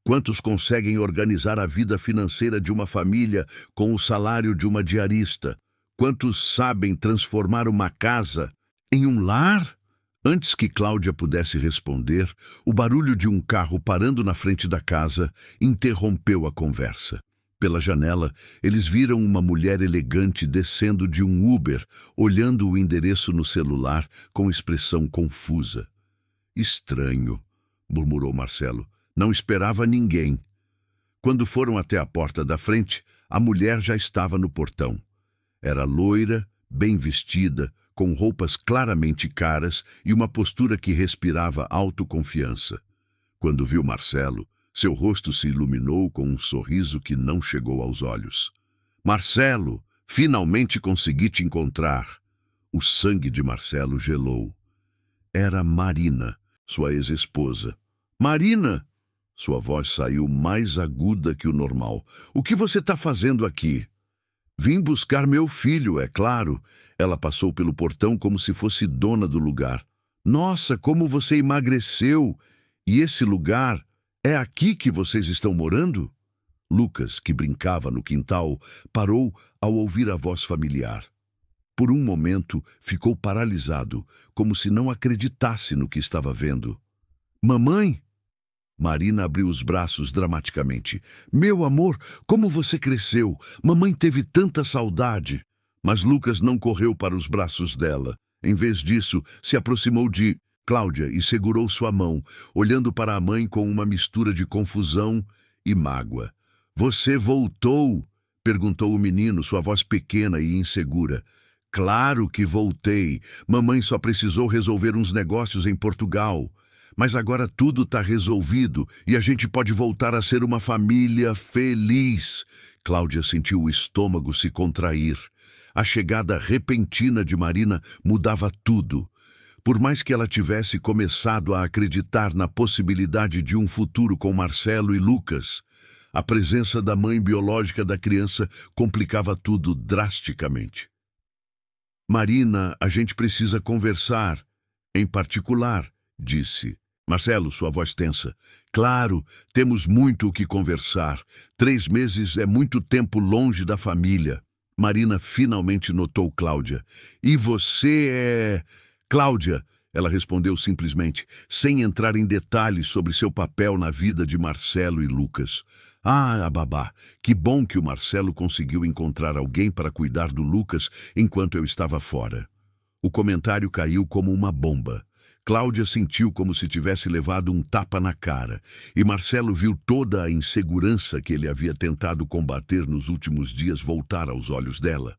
Quantos conseguem organizar a vida financeira de uma família com o salário de uma diarista? Quantos sabem transformar uma casa em um lar? Antes que Cláudia pudesse responder, o barulho de um carro parando na frente da casa interrompeu a conversa. Pela janela, eles viram uma mulher elegante descendo de um Uber, olhando o endereço no celular com expressão confusa. Estranho, murmurou Marcelo. Não esperava ninguém. Quando foram até a porta da frente, a mulher já estava no portão. Era loira, bem vestida, com roupas claramente caras e uma postura que respirava autoconfiança. Quando viu Marcelo, seu rosto se iluminou com um sorriso que não chegou aos olhos. Marcelo, finalmente consegui te encontrar. O sangue de Marcelo gelou. Era Marina, sua ex-esposa. Marina! Sua voz saiu mais aguda que o normal. O que você está fazendo aqui? Vim buscar meu filho, é claro. Ela passou pelo portão como se fosse dona do lugar. Nossa, como você emagreceu! E esse lugar, é aqui que vocês estão morando? Lucas, que brincava no quintal, parou ao ouvir a voz familiar. Por um momento, ficou paralisado, como se não acreditasse no que estava vendo. Mamãe? Marina abriu os braços dramaticamente. Meu amor, como você cresceu! Mamãe teve tanta saudade! Mas Lucas não correu para os braços dela. Em vez disso, se aproximou de Cláudia e segurou sua mão, olhando para a mãe com uma mistura de confusão e mágoa. Você voltou? Perguntou o menino, sua voz pequena e insegura. Claro que voltei. Mamãe só precisou resolver uns negócios em Portugal. Mas agora tudo está resolvido e a gente pode voltar a ser uma família feliz. Cláudia sentiu o estômago se contrair. A chegada repentina de Marina mudava tudo. Por mais que ela tivesse começado a acreditar na possibilidade de um futuro com Marcelo e Lucas, a presença da mãe biológica da criança complicava tudo drasticamente. Marina, a gente precisa conversar. Em particular, disse. Marcelo, sua voz tensa. Claro, temos muito o que conversar. 3 meses é muito tempo longe da família. Marina finalmente notou Cláudia. E você é... Cláudia, ela respondeu simplesmente, sem entrar em detalhes sobre seu papel na vida de Marcelo e Lucas. Ah, a babá, que bom que o Marcelo conseguiu encontrar alguém para cuidar do Lucas enquanto eu estava fora. O comentário caiu como uma bomba. Cláudia sentiu como se tivesse levado um tapa na cara, e Marcelo viu toda a insegurança que ele havia tentado combater nos últimos dias voltar aos olhos dela.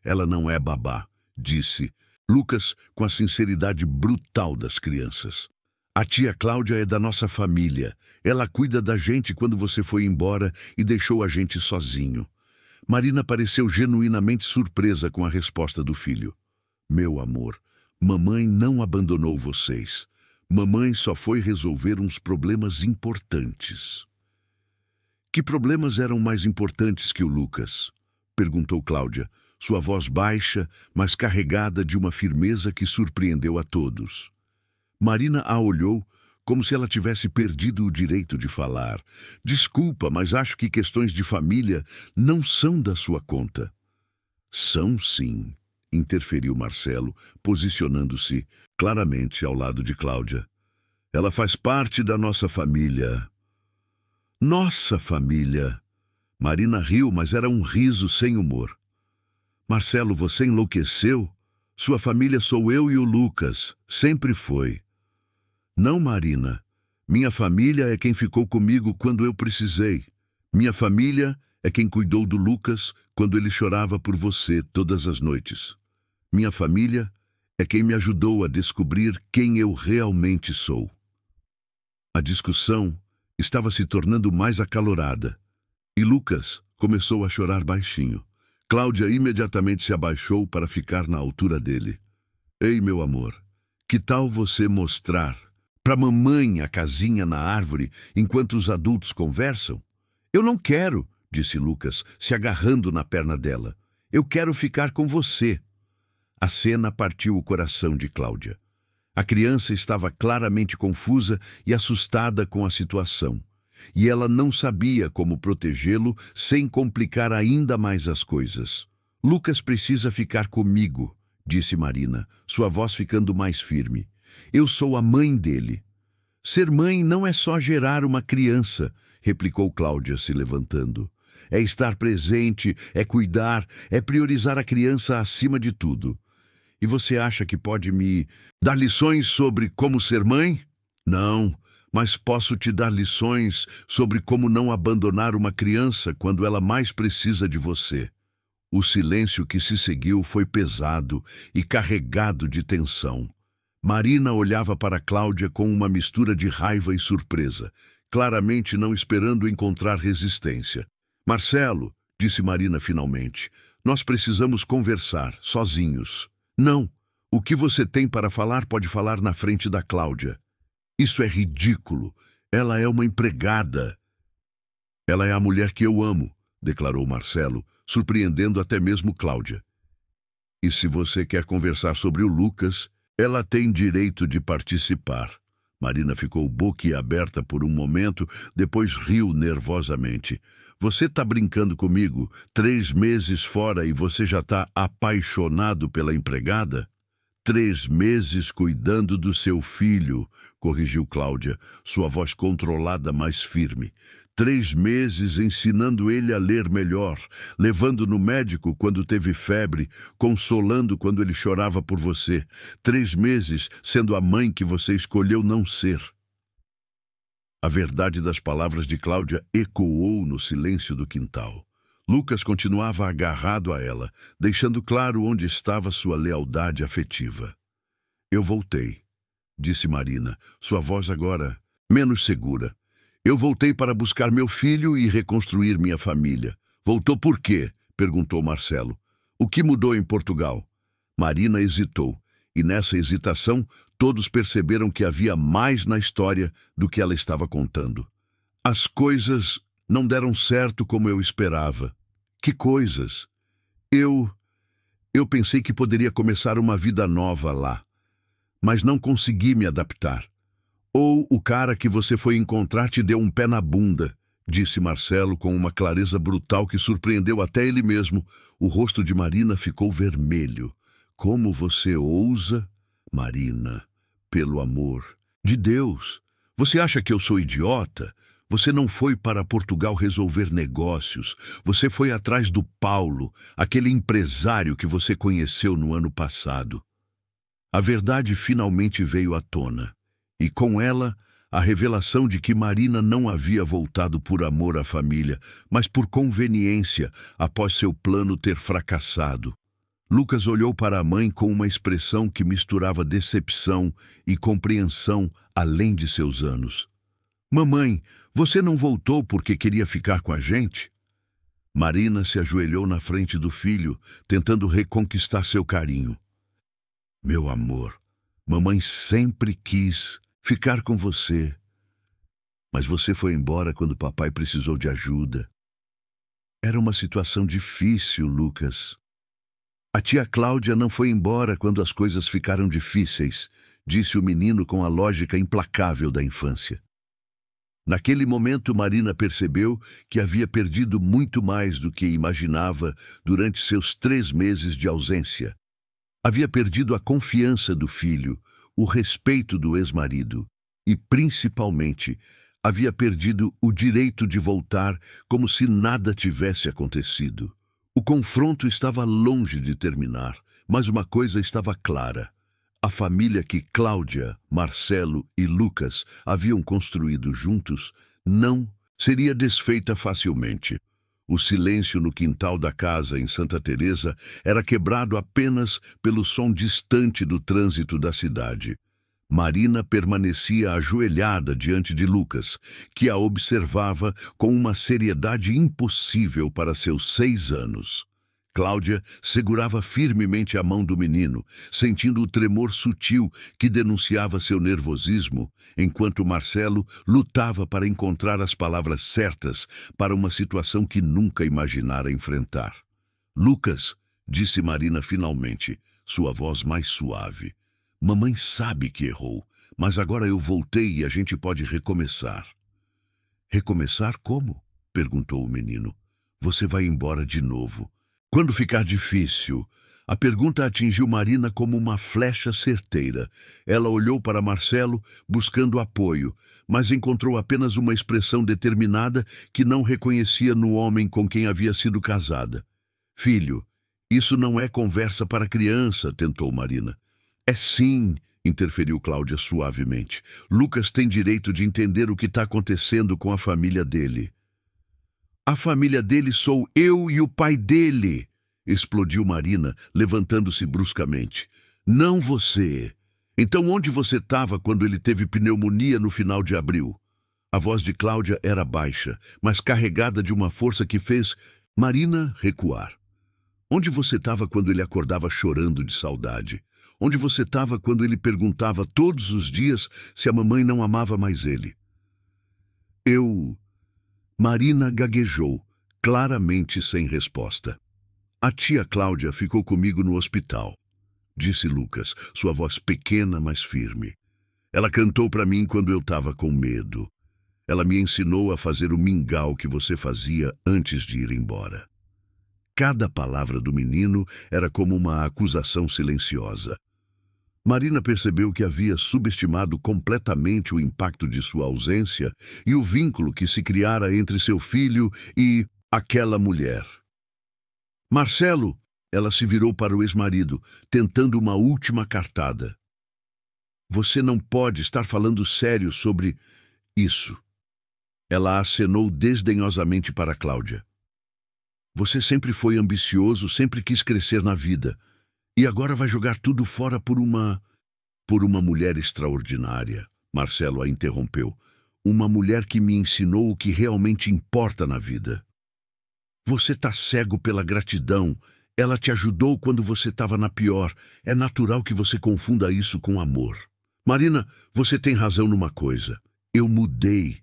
Ela não é babá, disse Lucas com a sinceridade brutal das crianças. A tia Cláudia é da nossa família. Ela cuida da gente quando você foi embora e deixou a gente sozinho. Marina pareceu genuinamente surpresa com a resposta do filho. Meu amor, mamãe não abandonou vocês. Mamãe só foi resolver uns problemas importantes. Que problemas eram mais importantes que o Lucas? Perguntou Cláudia, sua voz baixa, mas carregada de uma firmeza que surpreendeu a todos. Marina a olhou como se ela tivesse perdido o direito de falar. Desculpa, mas acho que questões de família não são da sua conta. São sim, interferiu Marcelo, posicionando-se claramente ao lado de Cláudia. Ela faz parte da nossa família. Nossa família! Marina riu, mas era um riso sem humor. Marcelo, você enlouqueceu? Sua família sou eu e o Lucas. Sempre foi. Não, Marina. Minha família é quem ficou comigo quando eu precisei. Minha família é quem cuidou do Lucas quando ele chorava por você todas as noites. Minha família é quem me ajudou a descobrir quem eu realmente sou. A discussão estava se tornando mais acalorada e Lucas começou a chorar baixinho. Cláudia imediatamente se abaixou para ficar na altura dele. Ei, meu amor, que tal você mostrar para mamãe a casinha na árvore enquanto os adultos conversam? Eu não quero, disse Lucas, se agarrando na perna dela. Eu quero ficar com você. A cena partiu o coração de Cláudia. A criança estava claramente confusa e assustada com a situação. e ela não sabia como protegê-lo sem complicar ainda mais as coisas. Lucas precisa ficar comigo, disse Marina, sua voz ficando mais firme. Eu sou a mãe dele. Ser mãe não é só gerar uma criança, replicou Cláudia, se levantando. É estar presente, é cuidar, é priorizar a criança acima de tudo. E você acha que pode me dar lições sobre como ser mãe? Não, mas posso te dar lições sobre como não abandonar uma criança quando ela mais precisa de você. O silêncio que se seguiu foi pesado e carregado de tensão. Marina olhava para Cláudia com uma mistura de raiva e surpresa, claramente não esperando encontrar resistência. Marcelo, disse Marina finalmente, nós precisamos conversar, sozinhos. Não, o que você tem para falar pode falar na frente da Cláudia. Isso é ridículo. Ela é uma empregada. Ela é a mulher que eu amo, declarou Marcelo, surpreendendo até mesmo Cláudia. E se você quer conversar sobre o Lucas, ela tem direito de participar. Marina ficou boquiaberta por um momento, depois riu nervosamente. Você tá brincando comigo? 3 meses fora e você já tá apaixonado pela empregada? 3 meses cuidando do seu filho, corrigiu Cláudia, sua voz controlada mais firme. 3 meses ensinando ele a ler melhor, levando no médico quando teve febre, consolando quando ele chorava por você. 3 meses sendo a mãe que você escolheu não ser. A verdade das palavras de Cláudia ecoou no silêncio do quintal. Lucas continuava agarrado a ela, deixando claro onde estava sua lealdade afetiva. Eu voltei, disse Marina, sua voz agora menos segura. Eu voltei para buscar meu filho e reconstruir minha família. Voltou por quê? Perguntou Marcelo. O que mudou em Portugal? Marina hesitou, e nessa hesitação todos perceberam que havia mais na história do que ela estava contando. As coisas não deram certo como eu esperava. Que coisas? Eu pensei que poderia começar uma vida nova lá, mas não consegui me adaptar. Ou o cara que você foi encontrar te deu um pé na bunda, disse Marcelo com uma clareza brutal que surpreendeu até ele mesmo. O rosto de Marina ficou vermelho. Como você ousa? Marina, pelo amor de Deus, você acha que eu sou idiota? Você não foi para Portugal resolver negócios. Você foi atrás do Paulo, aquele empresário que você conheceu no ano passado. A verdade finalmente veio à tona. E com ela, a revelação de que Marina não havia voltado por amor à família, mas por conveniência, após seu plano ter fracassado. Lucas olhou para a mãe com uma expressão que misturava decepção e compreensão além de seus anos. Mamãe, você não voltou porque queria ficar com a gente? Marina se ajoelhou na frente do filho, tentando reconquistar seu carinho. Meu amor, mamãe sempre quis ficar com você. Mas você foi embora quando papai precisou de ajuda. Era uma situação difícil, Lucas. A tia Cláudia não foi embora quando as coisas ficaram difíceis, disse o menino com a lógica implacável da infância. Naquele momento, Marina percebeu que havia perdido muito mais do que imaginava durante seus 3 meses de ausência. Havia perdido a confiança do filho, o respeito do ex-marido e, principalmente, havia perdido o direito de voltar como se nada tivesse acontecido. O confronto estava longe de terminar, mas uma coisa estava clara. A família que Cláudia, Marcelo e Lucas haviam construído juntos não seria desfeita facilmente. O silêncio no quintal da casa em Santa Teresa era quebrado apenas pelo som distante do trânsito da cidade. Marina permanecia ajoelhada diante de Lucas, que a observava com uma seriedade impossível para seus 6 anos. Cláudia segurava firmemente a mão do menino, sentindo o tremor sutil que denunciava seu nervosismo, enquanto Marcelo lutava para encontrar as palavras certas para uma situação que nunca imaginara enfrentar. Lucas, disse Marina finalmente, sua voz mais suave. Mamãe sabe que errou, mas agora eu voltei e a gente pode recomeçar. Recomeçar como? Perguntou o menino. Você vai embora de novo. Quando ficar difícil. A pergunta atingiu Marina como uma flecha certeira. Ela olhou para Marcelo, buscando apoio, mas encontrou apenas uma expressão determinada que não reconhecia no homem com quem havia sido casada. Filho, isso não é conversa para criança, tentou Marina. É sim, interferiu Cláudia suavemente. Lucas tem direito de entender o que está acontecendo com a família dele. A família dele sou eu e o pai dele, explodiu Marina, levantando-se bruscamente. Não você. Então onde você estava quando ele teve pneumonia no final de abril? A voz de Cláudia era baixa, mas carregada de uma força que fez Marina recuar. Onde você estava quando ele acordava chorando de saudade? Onde você estava quando ele perguntava todos os dias se a mamãe não amava mais ele? Marina gaguejou, claramente sem resposta. A tia Cláudia ficou comigo no hospital, disse Lucas, sua voz pequena, mas firme. Ela cantou para mim quando eu estava com medo. Ela me ensinou a fazer o mingau que você fazia antes de ir embora. Cada palavra do menino era como uma acusação silenciosa. Marina percebeu que havia subestimado completamente o impacto de sua ausência e o vínculo que se criara entre seu filho e aquela mulher. Marcelo, ela se virou para o ex-marido, tentando uma última cartada. Você não pode estar falando sério sobre isso. Ela acenou desdenhosamente para Cláudia. Você sempre foi ambicioso, sempre quis crescer na vida. E agora vai jogar tudo fora por uma mulher extraordinária. Marcelo a interrompeu. Uma mulher que me ensinou o que realmente importa na vida. Você está cego pela gratidão. Ela te ajudou quando você estava na pior. É natural que você confunda isso com amor. Marina, você tem razão numa coisa. Eu mudei.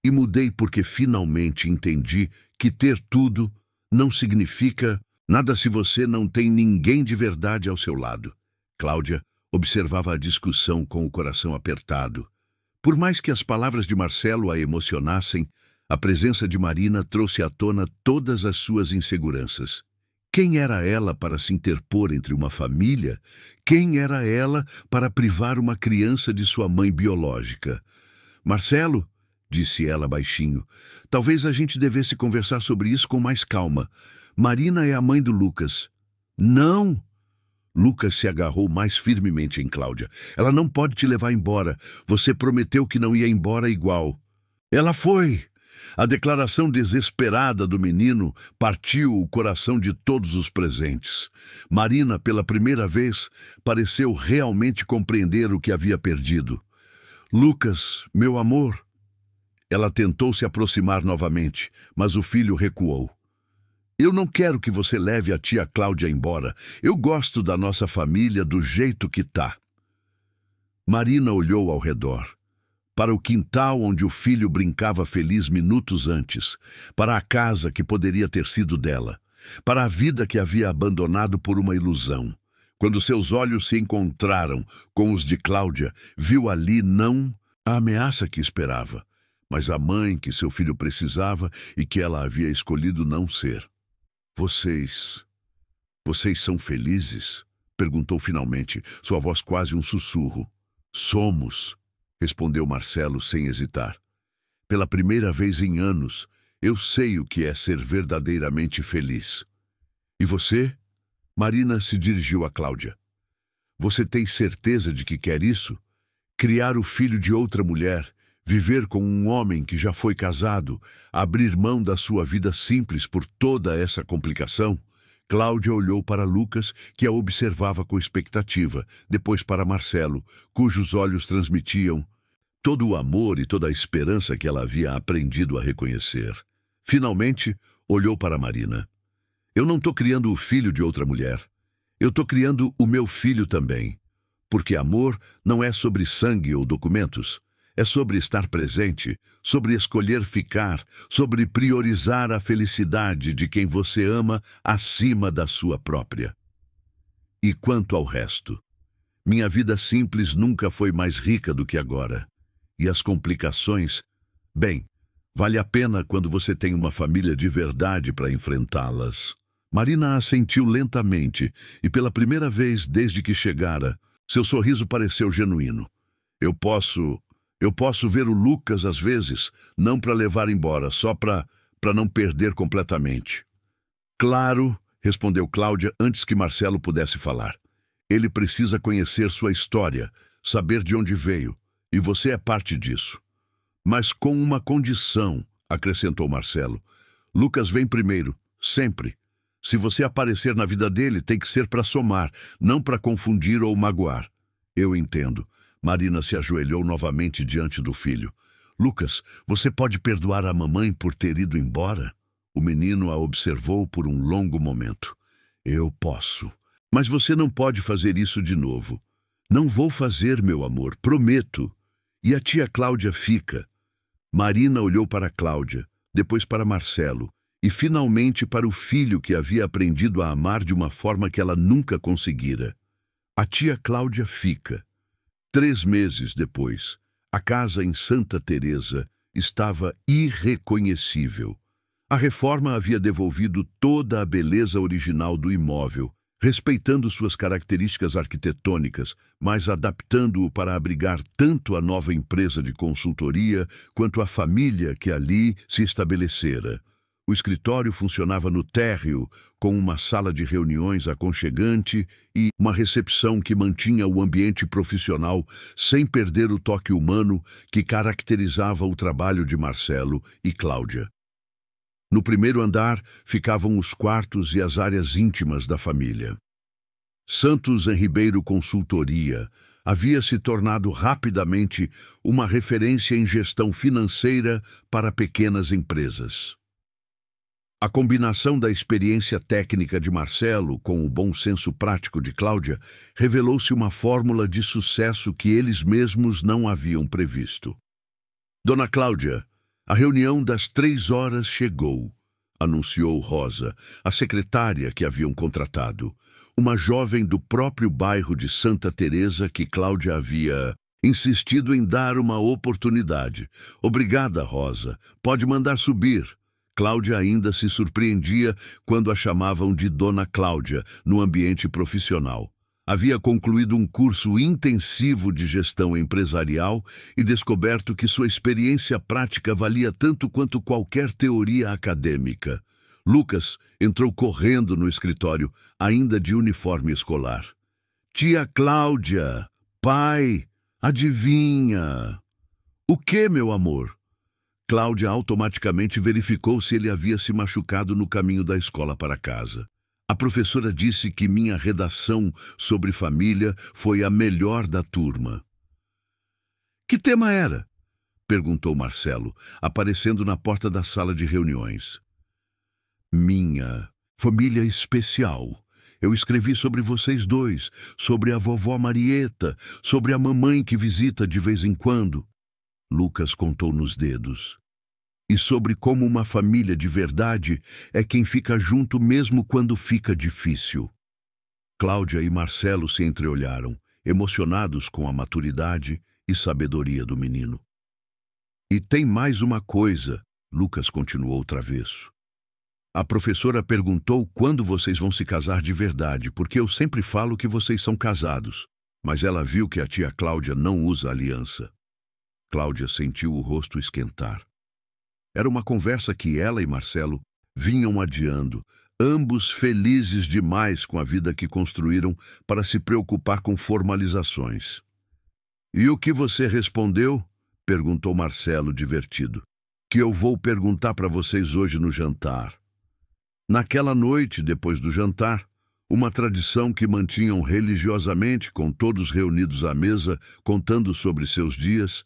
E mudei porque finalmente entendi que ter tudo não significa nada se você não tem ninguém de verdade ao seu lado. Cláudia observava a discussão com o coração apertado. Por mais que as palavras de Marcelo a emocionassem, a presença de Marina trouxe à tona todas as suas inseguranças. Quem era ela para se interpor entre uma família? Quem era ela para privar uma criança de sua mãe biológica? Marcelo, disse ela baixinho, talvez a gente devesse conversar sobre isso com mais calma. Marina é a mãe do Lucas. Não! Lucas se agarrou mais firmemente em Cláudia. Ela não pode te levar embora. Você prometeu que não ia embora igual. Ela foi! A declaração desesperada do menino partiu o coração de todos os presentes. Marina, pela primeira vez, pareceu realmente compreender o que havia perdido. Lucas, meu amor. Ela tentou se aproximar novamente, mas o filho recuou. Eu não quero que você leve a tia Cláudia embora. Eu gosto da nossa família do jeito que tá. Marina olhou ao redor. Para o quintal onde o filho brincava feliz minutos antes, para a casa que poderia ter sido dela, para a vida que havia abandonado por uma ilusão. Quando seus olhos se encontraram com os de Cláudia, viu ali não a ameaça que esperava, mas a mãe que seu filho precisava e que ela havia escolhido não ser. Vocês são felizes? Perguntou finalmente, sua voz quase um sussurro. Somos, respondeu Marcelo sem hesitar. Pela primeira vez em anos, eu sei o que é ser verdadeiramente feliz. E você? Marina se dirigiu a Cláudia. Você tem certeza de que quer isso? Criar o filho de outra mulher, viver com um homem que já foi casado, abrir mão da sua vida simples por toda essa complicação? Cláudia olhou para Lucas, que a observava com expectativa, depois para Marcelo, cujos olhos transmitiam todo o amor e toda a esperança que ela havia aprendido a reconhecer. Finalmente, olhou para Marina. Eu não estou criando o filho de outra mulher. Eu estou criando o meu filho também. Porque amor não é sobre sangue ou documentos. É sobre estar presente, sobre escolher ficar, sobre priorizar a felicidade de quem você ama acima da sua própria. E quanto ao resto? Minha vida simples nunca foi mais rica do que agora. E as complicações? Bem, Vale a pena quando você tem uma família de verdade para enfrentá-las. Marina assentiu lentamente e, pela primeira vez desde que chegara, seu sorriso pareceu genuíno. Eu posso ver o Lucas às vezes, não para levar embora, só para não perder completamente. Claro, respondeu Cláudia antes que Marcelo pudesse falar. Ele precisa conhecer sua história, saber de onde veio, e você é parte disso. Mas com uma condição, acrescentou Marcelo. Lucas vem primeiro, sempre. Se você aparecer na vida dele, tem que ser para somar, não para confundir ou magoar. Eu entendo. Marina se ajoelhou novamente diante do filho. Lucas, você pode perdoar a mamãe por ter ido embora? O menino a observou por um longo momento. Eu posso. Mas você não pode fazer isso de novo. Não vou fazer, meu amor, prometo. E a tia Cláudia fica. Marina olhou para Cláudia, depois para Marcelo, e finalmente para o filho que havia aprendido a amar de uma forma que ela nunca conseguira. A tia Cláudia fica. 3 meses depois, a casa em Santa Teresa estava irreconhecível. A reforma havia devolvido toda a beleza original do imóvel, respeitando suas características arquitetônicas, mas adaptando-o para abrigar tanto a nova empresa de consultoria quanto a família que ali se estabelecera. O escritório funcionava no térreo, com uma sala de reuniões aconchegante e uma recepção que mantinha o ambiente profissional sem perder o toque humano que caracterizava o trabalho de Marcelo e Cláudia. No primeiro andar ficavam os quartos e as áreas íntimas da família. Santos Ribeiro Consultoria havia se tornado rapidamente uma referência em gestão financeira para pequenas empresas. A combinação da experiência técnica de Marcelo com o bom senso prático de Cláudia revelou-se uma fórmula de sucesso que eles mesmos não haviam previsto. Dona Cláudia, a reunião das 3 horas chegou, anunciou Rosa, a secretária que haviam contratado, uma jovem do próprio bairro de Santa Teresa que Cláudia havia insistido em dar uma oportunidade. Obrigada, Rosa. Pode mandar subir. Cláudia ainda se surpreendia quando a chamavam de Dona Cláudia no ambiente profissional. Havia concluído um curso intensivo de gestão empresarial e descoberto que sua experiência prática valia tanto quanto qualquer teoria acadêmica. Lucas entrou correndo no escritório, ainda de uniforme escolar. Tia Cláudia, pai, adivinha? O que, meu amor? Cláudia automaticamente verificou se ele havia se machucado no caminho da escola para casa. A professora disse que minha redação sobre família foi a melhor da turma. Que tema era? Perguntou Marcelo, aparecendo na porta da sala de reuniões. Minha família especial. Eu escrevi sobre vocês dois, sobre a vovó Marieta, sobre a mamãe que visita de vez em quando. Lucas contou nos dedos. E sobre como uma família de verdade é quem fica junto mesmo quando fica difícil. Cláudia e Marcelo se entreolharam, emocionados com a maturidade e sabedoria do menino. E tem mais uma coisa, Lucas continuou travesso. A professora perguntou quando vocês vão se casar de verdade, porque eu sempre falo que vocês são casados, mas ela viu que a tia Cláudia não usa aliança. Cláudia sentiu o rosto esquentar. Era uma conversa que ela e Marcelo vinham adiando, ambos felizes demais com a vida que construíram para se preocupar com formalizações. E o que você respondeu? Perguntou Marcelo, divertido. Que eu vou perguntar para vocês hoje no jantar. Naquela noite, depois do jantar, uma tradição que mantinham religiosamente, com todos reunidos à mesa, contando sobre seus dias,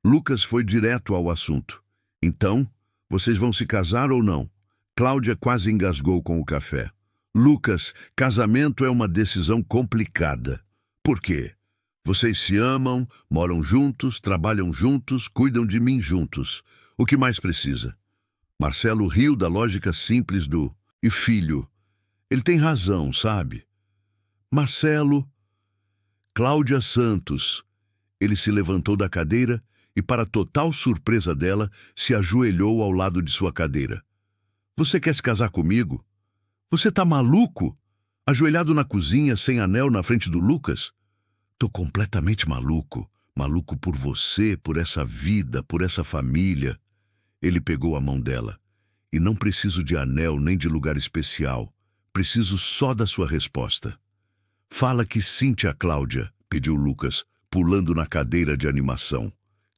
Lucas foi direto ao assunto. Então, vocês vão se casar ou não? Cláudia quase engasgou com o café. Lucas, casamento é uma decisão complicada. Por quê? Vocês se amam, moram juntos, trabalham juntos, cuidam de mim juntos. O que mais precisa? Marcelo riu da lógica simples do "e filho?" Ele tem razão, sabe? Marcelo... Cláudia Santos. Ele se levantou da cadeira e, para total surpresa dela, se ajoelhou ao lado de sua cadeira. Você quer se casar comigo? Você tá maluco? Ajoelhado na cozinha, sem anel na frente do Lucas? Tô completamente maluco. Maluco por você, por essa vida, por essa família. Ele pegou a mão dela. E não preciso de anel nem de lugar especial. Preciso só da sua resposta. Fala que sim, tia Cláudia, pediu Lucas, pulando na cadeira de animação.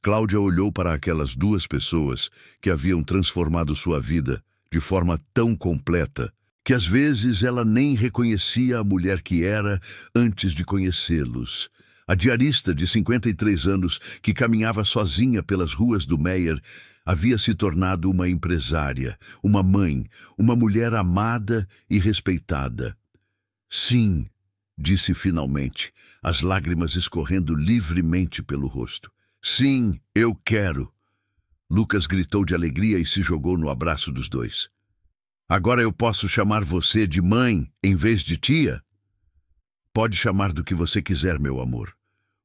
Cláudia olhou para aquelas duas pessoas que haviam transformado sua vida de forma tão completa que às vezes ela nem reconhecia a mulher que era antes de conhecê-los. A diarista de 53 anos, que caminhava sozinha pelas ruas do Meier, havia se tornado uma empresária, uma mãe, uma mulher amada e respeitada. Sim, disse finalmente, as lágrimas escorrendo livremente pelo rosto. Sim, eu quero. Lucas gritou de alegria e se jogou no abraço dos dois. Agora eu posso chamar você de mãe em vez de tia? Pode chamar do que você quiser, meu amor.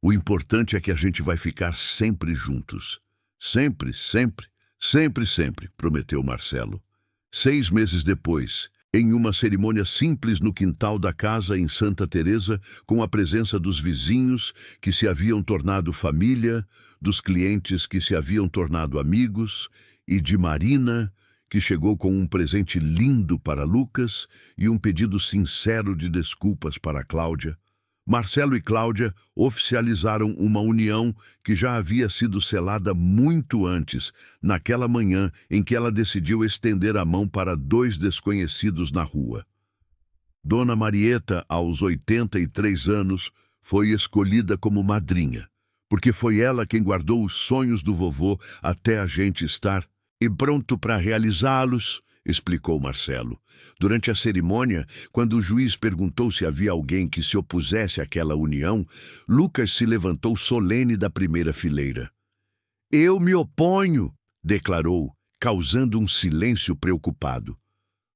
O importante é que a gente vai ficar sempre juntos. Sempre, sempre, sempre, sempre, prometeu Marcelo. 6 meses depois, em uma cerimônia simples no quintal da casa em Santa Teresa, com a presença dos vizinhos que se haviam tornado família, dos clientes que se haviam tornado amigos, e de Marina, que chegou com um presente lindo para Lucas e um pedido sincero de desculpas para Cláudia, Marcelo e Cláudia oficializaram uma união que já havia sido selada muito antes, naquela manhã em que ela decidiu estender a mão para 2 desconhecidos na rua. Dona Marieta, aos 83 anos, foi escolhida como madrinha, porque foi ela quem guardou os sonhos do vovô até a gente estar e pronto para realizá-los, explicou Marcelo. Durante a cerimônia, quando o juiz perguntou se havia alguém que se opusesse àquela união, Lucas se levantou solene da primeira fileira. Eu me oponho, declarou, causando um silêncio preocupado.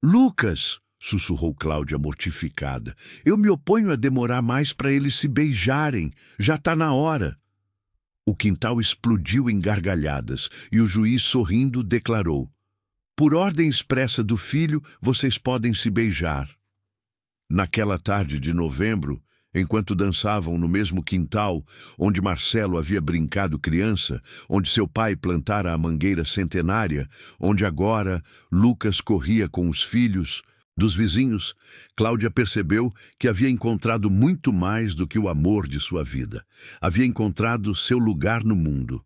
Lucas, sussurrou Cláudia mortificada, eu me oponho a demorar mais para eles se beijarem. Já está na hora. O quintal explodiu em gargalhadas e o juiz, sorrindo, declarou: por ordem expressa do filho, vocês podem se beijar. Naquela tarde de novembro, enquanto dançavam no mesmo quintal onde Marcelo havia brincado criança, onde seu pai plantara a mangueira centenária, onde agora Lucas corria com os filhos dos vizinhos, Cláudia percebeu que havia encontrado muito mais do que o amor de sua vida. Havia encontrado seu lugar no mundo.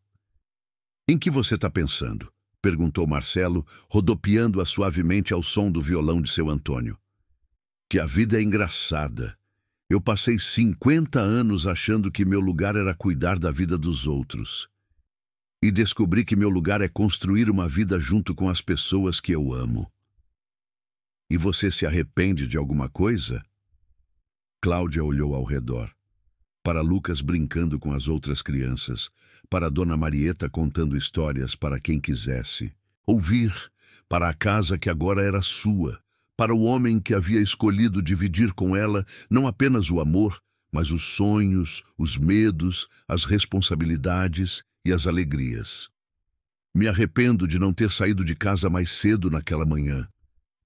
Em que você está pensando? Perguntou Marcelo, rodopiando-a suavemente ao som do violão de seu Antônio. Que a vida é engraçada. Eu passei 50 anos achando que meu lugar era cuidar da vida dos outros. E descobri que meu lugar é construir uma vida junto com as pessoas que eu amo. E você se arrepende de alguma coisa? Cláudia olhou ao redor. Para Lucas brincando com as outras crianças, para Dona Marieta contando histórias para quem quisesse ouvir, para a casa que agora era sua, para o homem que havia escolhido dividir com ela não apenas o amor, mas os sonhos, os medos, as responsabilidades e as alegrias. Me arrependo de não ter saído de casa mais cedo naquela manhã,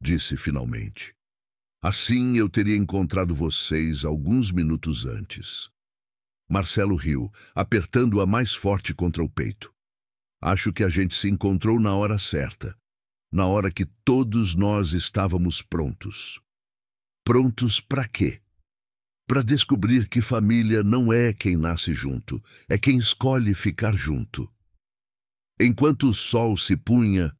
disse finalmente. Assim eu teria encontrado vocês alguns minutos antes. Marcelo riu, apertando-a mais forte contra o peito. Acho que a gente se encontrou na hora certa, na hora que todos nós estávamos prontos. Prontos para quê? Para descobrir que família não é quem nasce junto, é quem escolhe ficar junto. Enquanto o sol se punha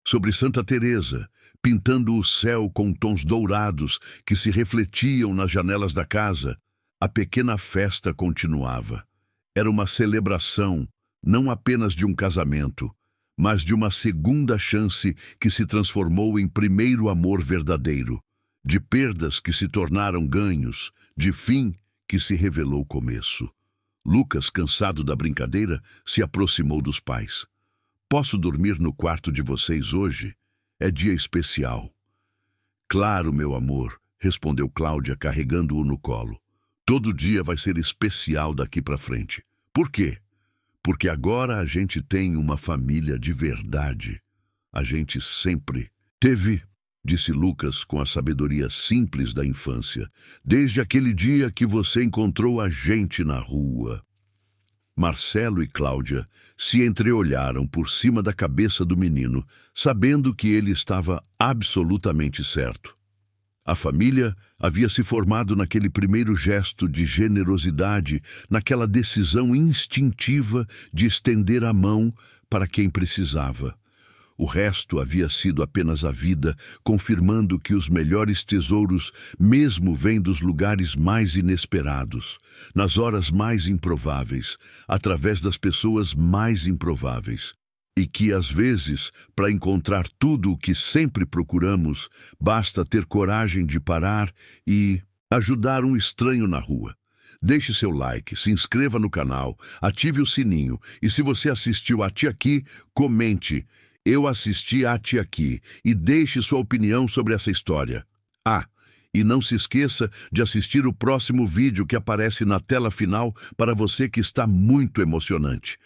sobre Santa Teresa, pintando o céu com tons dourados que se refletiam nas janelas da casa, a pequena festa continuava. Era uma celebração, não apenas de um casamento, mas de uma segunda chance que se transformou em primeiro amor verdadeiro, de perdas que se tornaram ganhos, de fim que se revelou começo. Lucas, cansado da brincadeira, se aproximou dos pais. Posso dormir no quarto de vocês hoje? É dia especial. Claro, meu amor, respondeu Cláudia, carregando-o no colo. Todo dia vai ser especial daqui para frente. Por quê? porque agora a gente tem uma família de verdade. A gente sempre teve, disse Lucas com a sabedoria simples da infância, desde aquele dia que você encontrou a gente na rua. Marcelo e Cláudia se entreolharam por cima da cabeça do menino, sabendo que ele estava absolutamente certo. A família havia se formado naquele primeiro gesto de generosidade, naquela decisão instintiva de estender a mão para quem precisava. O resto havia sido apenas a vida, confirmando que os melhores tesouros mesmo vêm dos lugares mais inesperados, nas horas mais improváveis, através das pessoas mais improváveis. E que, às vezes, para encontrar tudo o que sempre procuramos, basta ter coragem de parar e ajudar um estranho na rua. Deixe seu like, se inscreva no canal, ative o sininho e se você assistiu até aqui, comente. Eu assisti até aqui e deixe sua opinião sobre essa história. E não se esqueça de assistir o próximo vídeo que aparece na tela final para você que está muito emocionante.